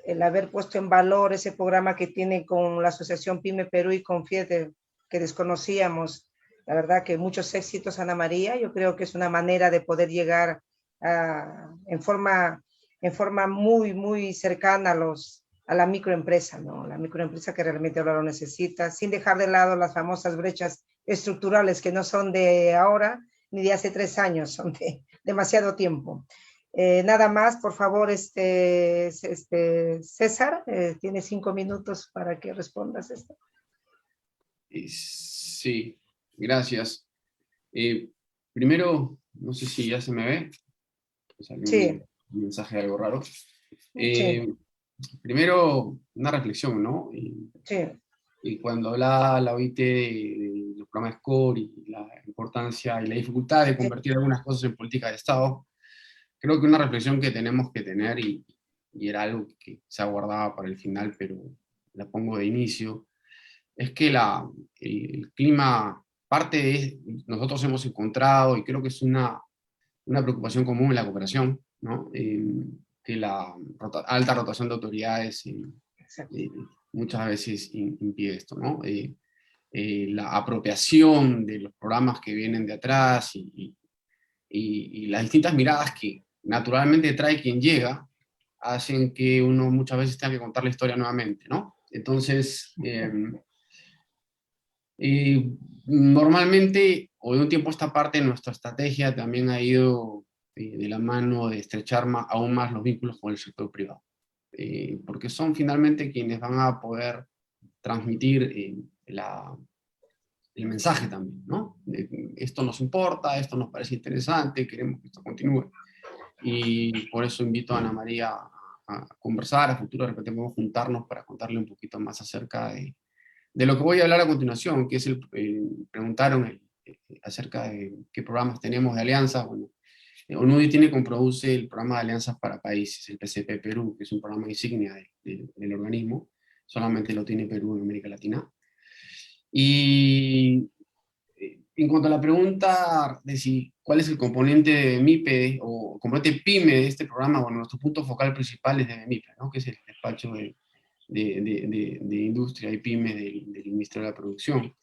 el haber puesto en valor ese programa que tiene con la Asociación PYME Perú y con FIED, que desconocíamos, la verdad que muchos éxitos, Ana María. Yo creo que es una manera de poder llegar en forma muy, muy cercana a la microempresa, ¿no? La microempresa que realmente ahora lo necesita, sin dejar de lado las famosas brechas estructurales que no son de ahora ni de hace 3 años, son de demasiado tiempo. Nada más, por favor, César, tienes 5 minutos para que respondas esto. Sí, gracias. Primero, no sé si ya se me ve. Sí. Un mensaje algo raro. Sí. Primero, una reflexión, ¿no? Sí. Y cuando habla la OIT de los programas SCORE y la importancia y la dificultad de convertir algunas cosas en política de Estado, creo que una reflexión que tenemos que tener, y era algo que se aguardaba para el final, pero la pongo de inicio, es que el clima, nosotros hemos encontrado, y creo que es una preocupación común en la cooperación, ¿no? Que la alta rotación de autoridades muchas veces impide esto, ¿no? La apropiación de los programas que vienen de atrás y las distintas miradas que naturalmente trae quien llega, hacen que uno muchas veces tenga que contar la historia nuevamente, ¿no? Entonces, normalmente, o de un tiempo a esta parte, nuestra estrategia también ha ido de la mano de estrechar aún más los vínculos con el sector privado, porque son finalmente quienes van a poder transmitir el mensaje también, ¿no? Esto nos importa, esto nos parece interesante, queremos que esto continúe. Y por eso invito a Ana María a conversar, a futuro de repente podemos juntarnos para contarle un poquito más acerca de lo que voy a hablar a continuación, que es preguntaron acerca de qué programas tenemos de alianza. Bueno, ONUDI tiene como produce el programa de alianzas para países, el PCP Perú, que es un programa insignia del organismo, solamente lo tiene Perú en América Latina. Y en cuanto a la pregunta de cuál es el componente de MIPE o componente PYME de este programa, bueno, nuestro punto focal principal es de MIPE, ¿no? Que es el despacho de industria y PYME del Ministerio de la Producción.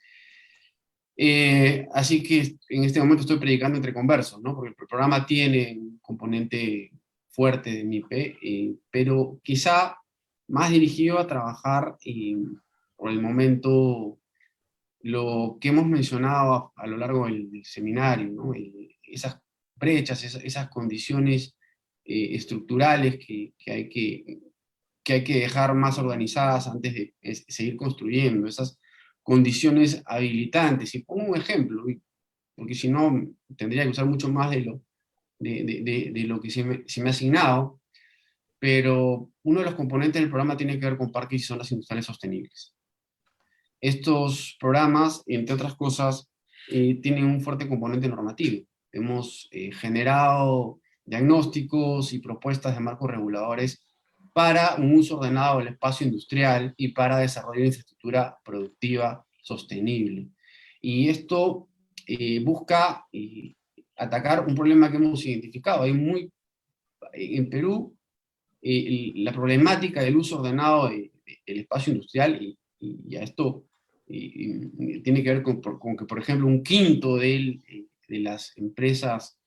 Así que en este momento estoy predicando entre conversos, ¿no? Porque el programa tiene un componente fuerte de MIPE, pero quizá más dirigido a trabajar por el momento lo que hemos mencionado a lo largo del seminario, ¿no? Esas brechas, esas condiciones estructurales que hay que dejar más organizadas antes de seguir construyendo, esas condiciones habilitantes. Y pongo un ejemplo, porque si no tendría que usar mucho más de lo que se me ha asignado, pero uno de los componentes del programa tiene que ver con parques y zonas industriales sostenibles. Estos programas, entre otras cosas, tienen un fuerte componente normativo. Hemos generado diagnósticos y propuestas de marcos reguladores para un uso ordenado del espacio industrial y para desarrollo de infraestructura productiva sostenible. Y esto busca atacar un problema que hemos identificado. En Perú, la problemática del uso ordenado del espacio industrial, y a esto tiene que ver con que, por ejemplo, un quinto de las empresas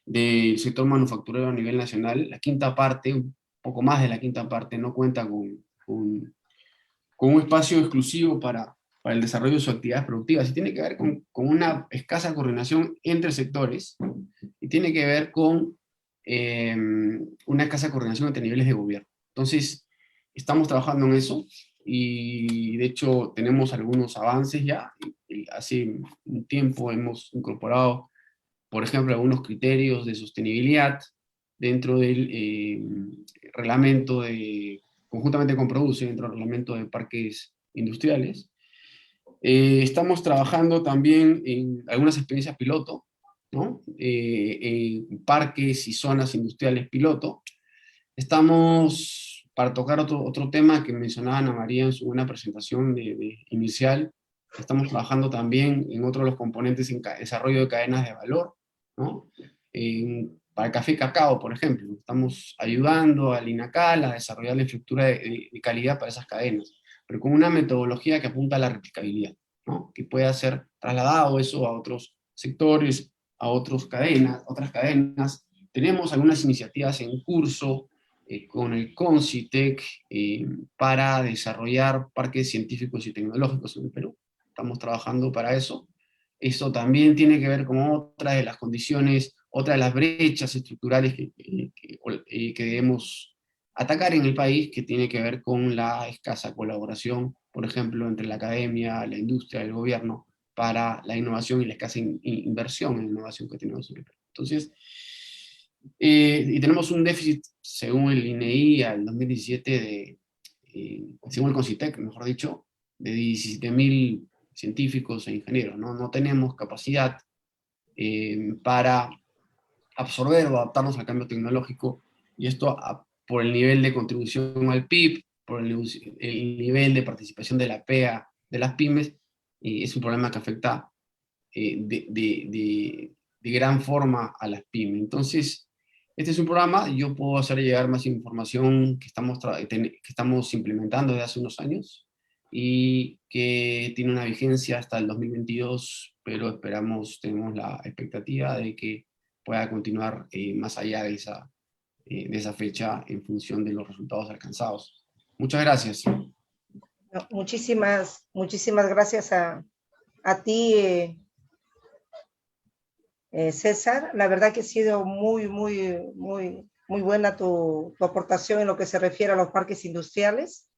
del sector manufacturero a nivel nacional, la quinta parte, un poco más de la quinta parte, no cuenta con un espacio exclusivo para el desarrollo de sus actividades productivas. Y tiene que ver con una escasa coordinación entre sectores, y tiene que ver con una escasa coordinación entre niveles de gobierno. Entonces, estamos trabajando en eso, y de hecho tenemos algunos avances ya. Hace un tiempo hemos incorporado, por ejemplo, algunos criterios de sostenibilidad dentro del reglamento conjuntamente con Produce, dentro del reglamento de parques industriales. Estamos trabajando también en algunas experiencias piloto, ¿no? En parques y zonas industriales piloto. Estamos, para tocar otro tema que mencionaba Ana María en su buena presentación inicial, estamos trabajando también en otro de los componentes en desarrollo de cadenas de valor, ¿no? Para el café y cacao, por ejemplo, estamos ayudando al INACAL a desarrollar la estructura de calidad para esas cadenas, pero con una metodología que apunta a la replicabilidad, ¿no? Que pueda ser trasladado eso a otros sectores, a otras cadenas. Tenemos algunas iniciativas en curso con el CONCITEC para desarrollar parques científicos y tecnológicos en el Perú. Estamos trabajando para eso. Eso también tiene que ver con otra de las condiciones, otra de las brechas estructurales que debemos atacar en el país, que tiene que ver con la escasa colaboración, por ejemplo, entre la academia, la industria y el gobierno para la innovación, y la escasa inversión en innovación que tenemos en el Perú. Entonces, y tenemos un déficit, según el INEI, al 2017, según el CONCITEC, mejor dicho, de 17.000 científicos e ingenieros, ¿no? No tenemos capacidad para absorber o adaptarnos al cambio tecnológico, y esto por el nivel de contribución al PIB, por el nivel de participación de la PEA, de las pymes, es un problema que afecta de gran forma a las pymes. Entonces, este es un programa, yo puedo hacer llegar más información que estamos implementando desde hace unos años, y que tiene una vigencia hasta el 2022, pero tenemos la expectativa de que pueda continuar más allá de esa fecha, en función de los resultados alcanzados. Muchas gracias. No, muchísimas gracias a ti, César. La verdad que ha sido muy buena tu aportación en lo que se refiere a los parques industriales.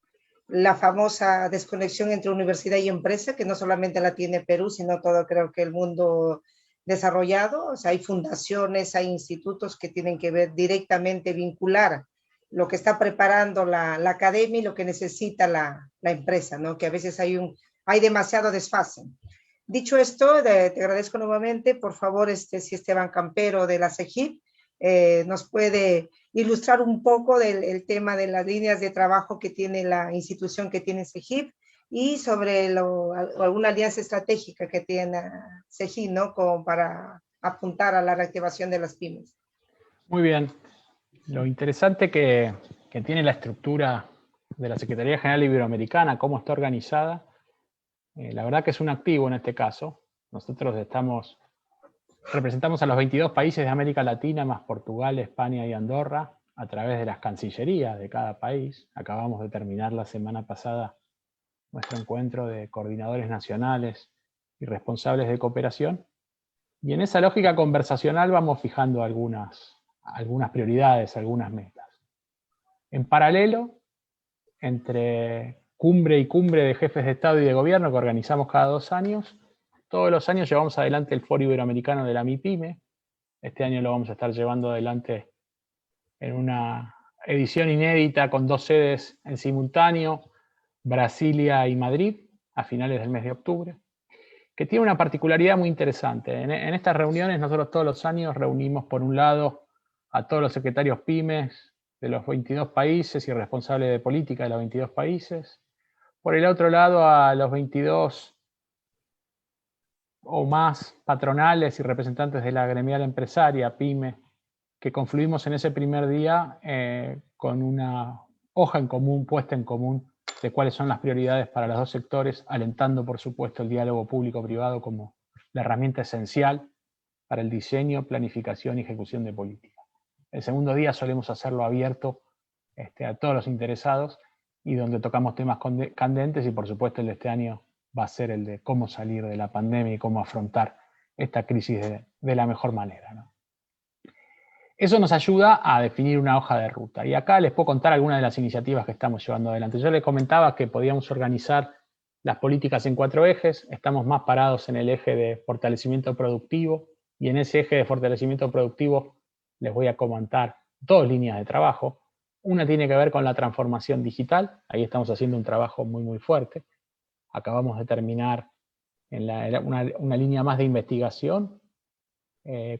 La famosa desconexión entre universidad y empresa, que no solamente la tiene Perú, sino todo, creo que el mundo desarrollado. O sea, hay fundaciones, hay institutos que tienen que ver directamente, vincular lo que está preparando la academia y lo que necesita la empresa, ¿no? Que a veces hay demasiado desfase. Dicho esto, te agradezco nuevamente. Por favor, si Esteban Campero de la CEGIP nos puede ilustrar un poco del tema de las líneas de trabajo que tiene la institución que tiene CEGIP, y sobre alguna alianza estratégica que tiene CEGIP, ¿no? Como para apuntar a la reactivación de las pymes. Muy bien. Lo interesante que tiene la estructura de la Secretaría General Iberoamericana, cómo está organizada, la verdad que es un activo en este caso. Nosotros representamos a los 22 países de América Latina, más Portugal, España y Andorra, a través de las cancillerías de cada país. Acabamos de terminar la semana pasada nuestro encuentro de coordinadores nacionales y responsables de cooperación. Y en esa lógica conversacional vamos fijando algunas prioridades, algunas metas. En paralelo, entre cumbre y cumbre de jefes de Estado y de Gobierno que organizamos cada 2 años, todos los años llevamos adelante el Foro Iberoamericano de la MIPYME. Este año lo vamos a estar llevando adelante en una edición inédita con 2 sedes en simultáneo, Brasilia y Madrid, a finales del mes de octubre, que tiene una particularidad muy interesante. En estas reuniones nosotros todos los años reunimos, por un lado, a todos los secretarios pymes de los 22 países y responsable de política de los 22 países. Por el otro lado, a los 22 o más patronales y representantes de la gremial empresaria, PYME, que confluimos en ese primer día con una hoja en común, puesta en común, de cuáles son las prioridades para los dos sectores, alentando, por supuesto, el diálogo público-privado como la herramienta esencial para el diseño, planificación y ejecución de política. El segundo día solemos hacerlo abierto a todos los interesados y donde tocamos temas candentes, y por supuesto el de este año va a ser el de cómo salir de la pandemia y cómo afrontar esta crisis de la mejor manera, ¿no? Eso nos ayuda a definir una hoja de ruta. Y acá les puedo contar algunas de las iniciativas que estamos llevando adelante. Yo les comentaba que podíamos organizar las políticas en 4 ejes. Estamos más parados en el eje de fortalecimiento productivo. Y en ese eje de fortalecimiento productivo les voy a comentar 2 líneas de trabajo. Una tiene que ver con la transformación digital. Ahí estamos haciendo un trabajo muy fuerte. Acabamos de terminar en una línea más de investigación.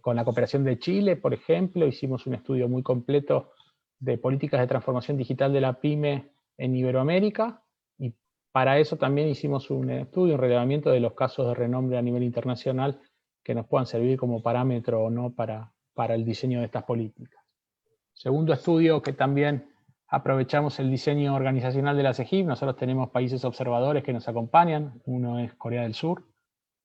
Con la cooperación de Chile, por ejemplo, hicimos un estudio muy completo de políticas de transformación digital de la PYME en Iberoamérica, y para eso también hicimos un estudio, un relevamiento de los casos de renombre a nivel internacional que nos puedan servir como parámetro o no para el diseño de estas políticas. Segundo estudio, que también aprovechamos el diseño organizacional de la CEGIP. Nosotros tenemos países observadores que nos acompañan. Uno es Corea del Sur.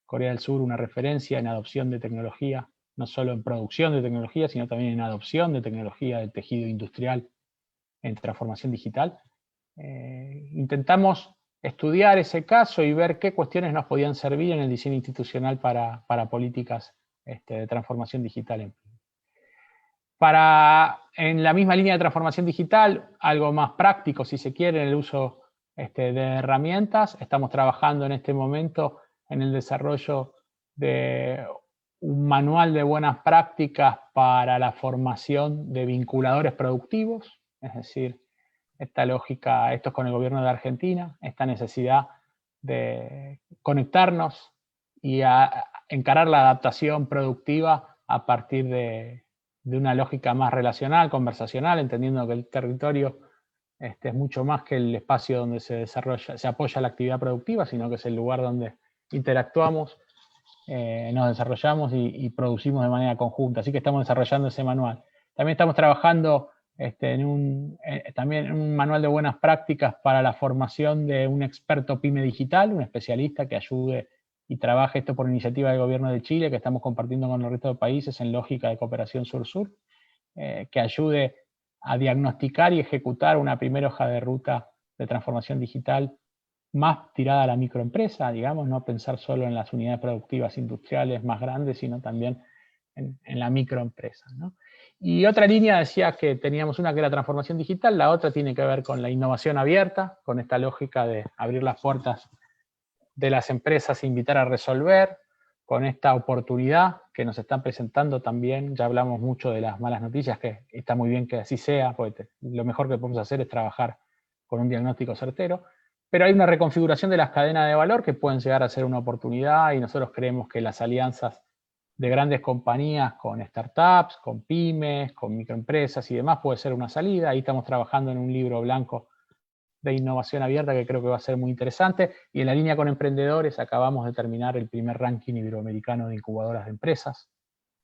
Corea del Sur, una referencia en adopción de tecnología, no solo en producción de tecnología, sino también en adopción de tecnología del tejido industrial en transformación digital. Intentamos estudiar ese caso y ver qué cuestiones nos podían servir en el diseño institucional para políticas de transformación digital. En la misma línea de transformación digital, algo más práctico, si se quiere, en el uso de herramientas, estamos trabajando en este momento en el desarrollo de un manual de buenas prácticas para la formación de vinculadores productivos, es decir, esta lógica, esto es con el gobierno de Argentina, esta necesidad de conectarnos y a encarar la adaptación productiva a partir de una lógica más relacional, conversacional, entendiendo que el territorio es mucho más que el espacio donde se apoya la actividad productiva, sino que es el lugar donde interactuamos, nos desarrollamos y producimos de manera conjunta. Así que estamos desarrollando ese manual. También estamos trabajando en un manual de buenas prácticas para la formación de un experto PYME digital, un especialista que ayude y trabaje esto por iniciativa del gobierno de Chile, que estamos compartiendo con el resto de países en lógica de cooperación sur-sur, que ayude a diagnosticar y ejecutar una primera hoja de ruta de transformación digital más tirada a la microempresa, digamos, no pensar solo en las unidades productivas industriales más grandes, sino también en la microempresa, ¿no? Y otra línea decía que teníamos una que era transformación digital, la otra tiene que ver con la innovación abierta, con esta lógica de abrir las puertas de las empresas e invitar a resolver, con esta oportunidad que nos están presentando también. Ya hablamos mucho de las malas noticias, que está muy bien que así sea, porque lo mejor que podemos hacer es trabajar con un diagnóstico certero, pero hay una reconfiguración de las cadenas de valor que pueden llegar a ser una oportunidad, y nosotros creemos que las alianzas de grandes compañías con startups, con pymes, con microempresas y demás puede ser una salida. Ahí estamos trabajando en un libro blanco de innovación abierta que creo que va a ser muy interesante, y en la línea con emprendedores acabamos de terminar el primer ranking iberoamericano de incubadoras de empresas.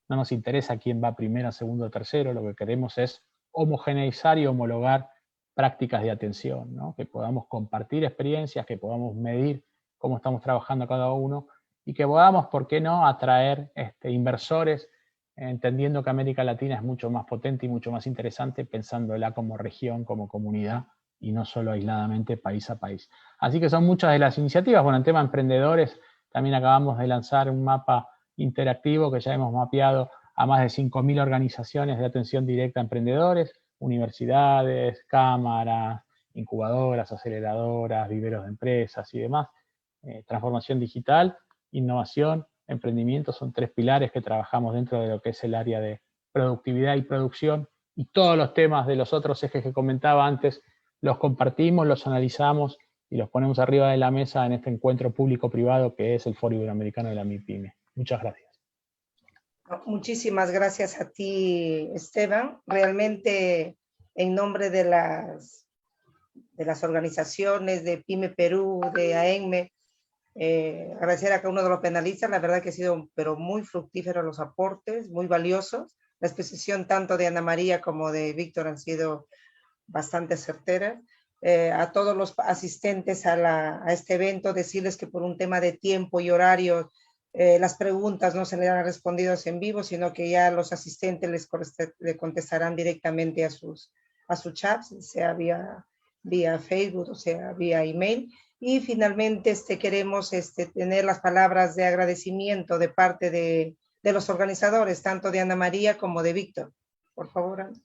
No nos interesa quién va primero, segundo o tercero, lo que queremos es homogeneizar y homologar prácticas de atención, ¿no? Que podamos compartir experiencias, que podamos medir cómo estamos trabajando cada uno, y que podamos, ¿por qué no?, atraer inversores, entendiendo que América Latina es mucho más potente y mucho más interesante, pensándola como región, como comunidad, y no solo aisladamente país a país. Así que son muchas de las iniciativas. Bueno, en tema emprendedores, también acabamos de lanzar un mapa interactivo que ya hemos mapeado a más de 5.000 organizaciones de atención directa a emprendedores, universidades, cámaras, incubadoras, aceleradoras, viveros de empresas y demás. Transformación digital, innovación, emprendimiento son 3 pilares que trabajamos dentro de lo que es el área de productividad y producción, y todos los temas de los otros ejes que comentaba antes los compartimos, los analizamos y los ponemos arriba de la mesa en este encuentro público-privado que es el Foro Iberoamericano de la MIPYME. Muchas gracias. Muchísimas gracias a ti, Esteban. Realmente en nombre de las organizaciones de PYME Perú, de AENME, agradecer a cada uno de los panelistas. La verdad que ha sido pero muy fructíferos los aportes, muy valiosos. La exposición tanto de Ana María como de Víctor han sido bastante certeras. A todos los asistentes a este evento, decirles que por un tema de tiempo y horario, las preguntas no se les han respondido en vivo, sino que ya los asistentes les contestarán directamente a sus chats, sea vía Facebook o sea vía email. Y finalmente queremos tener las palabras de agradecimiento de parte de los organizadores, tanto de Ana María como de Víctor. Por favor, Ana.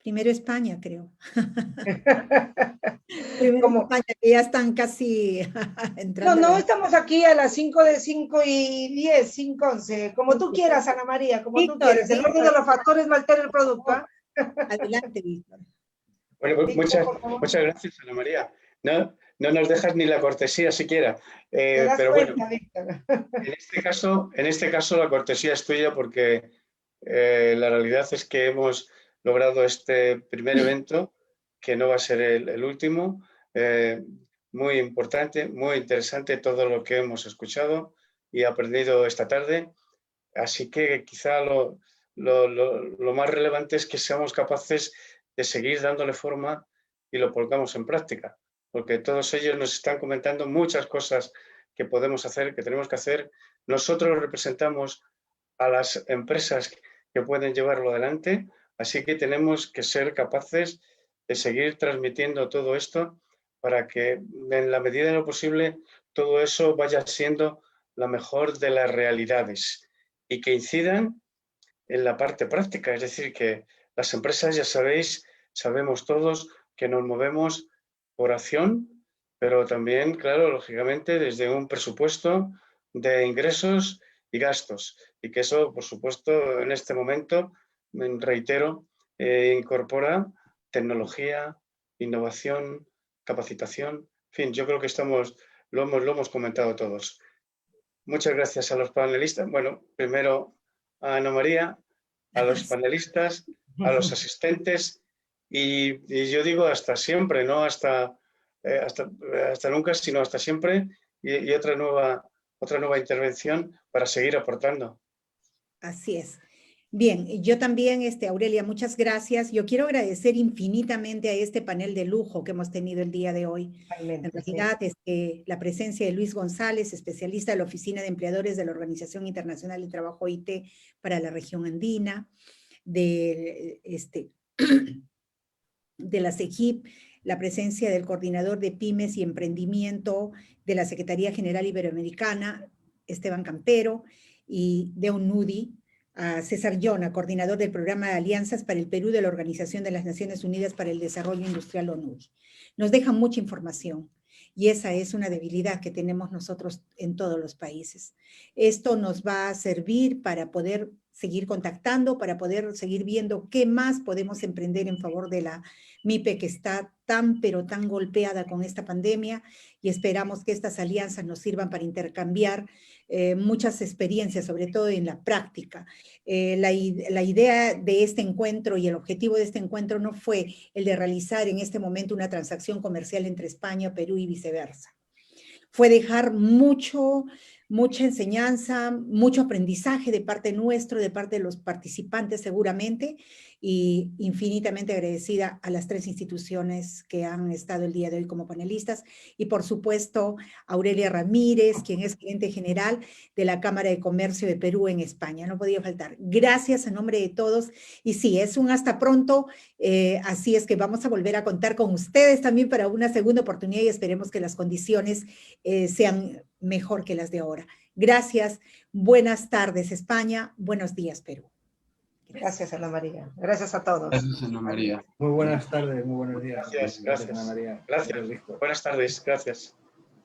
Primero España, creo. Primero España, que ya están casi entrando. No, estamos aquí a las 5:10, 5:11, como tú quieras, Ana María, como Víctor, tú quieras. El orden de los factores no altera el producto. Adelante, Víctor. Bueno, muchas gracias, Ana María. No nos dejas ni la cortesía siquiera. Pero bueno, en este caso la cortesía es tuya porque la realidad es que hemos logrado este primer evento, que no va a ser el último. Muy importante, muy interesante todo lo que hemos escuchado y aprendido esta tarde. Así que quizá lo más relevante es que seamos capaces de seguir dándole forma y lo pongamos en práctica, porque todos ellos nos están comentando muchas cosas que podemos hacer, que tenemos que hacer. Nosotros representamos a las empresas que pueden llevarlo adelante, así que tenemos que ser capaces de seguir transmitiendo todo esto para que en la medida de lo posible todo eso vaya siendo la mejor de las realidades y que incidan en la parte práctica, es decir, que las empresas, ya sabemos todos que nos movemos por acción, pero también, claro, lógicamente, desde un presupuesto de ingresos y gastos. Y que eso, por supuesto, en este momento, reitero, incorpora tecnología, innovación, capacitación. En fin, yo creo que lo hemos comentado todos. Muchas gracias a los panelistas. Bueno, primero a Ana María, a los panelistas, a los asistentes y yo digo hasta siempre, no hasta nunca, sino hasta siempre y otra nueva intervención para seguir aportando. Así es. Bien, yo también, Aurelia, muchas gracias. Yo quiero agradecer infinitamente a este panel de lujo que hemos tenido el día de hoy. En realidad, la presencia de Luis González, especialista de la Oficina de Empleadores de la Organización Internacional del Trabajo OIT para la región andina, de la CEGIP, la presencia del coordinador de pymes y emprendimiento de la Secretaría General Iberoamericana, Esteban Campero, y de UNUDI, a César Llona, coordinador del Programa de Alianzas para el Perú de la Organización de las Naciones Unidas para el Desarrollo Industrial ONUDI. Nos dejan mucha información y esa es una debilidad que tenemos nosotros en todos los países. Esto nos va a servir para poder seguir contactando, para poder seguir viendo qué más podemos emprender en favor de la MIPE que está pero tan golpeada con esta pandemia y esperamos que estas alianzas nos sirvan para intercambiar muchas experiencias, sobre todo en la práctica. La idea de este encuentro y el objetivo de este encuentro no fue el de realizar en este momento una transacción comercial entre España, Perú y viceversa. Fue dejar mucha enseñanza, mucho aprendizaje de parte nuestro, de parte de los participantes seguramente, y infinitamente agradecida a las tres instituciones que han estado el día de hoy como panelistas, y por supuesto Aurelia Ramírez, quien es gerente general de la Cámara de Comercio de Perú en España, no podía faltar. Gracias a nombre de todos, y sí, es un hasta pronto, así es que vamos a volver a contar con ustedes también para una segunda oportunidad y esperemos que las condiciones sean mejor que las de ahora. Gracias, buenas tardes España, buenos días Perú. Gracias, Ana María. Gracias a todos. Gracias, Ana María. Muy buenas tardes, muy buenos días. Gracias, Ana María. Gracias. Buenas tardes, gracias.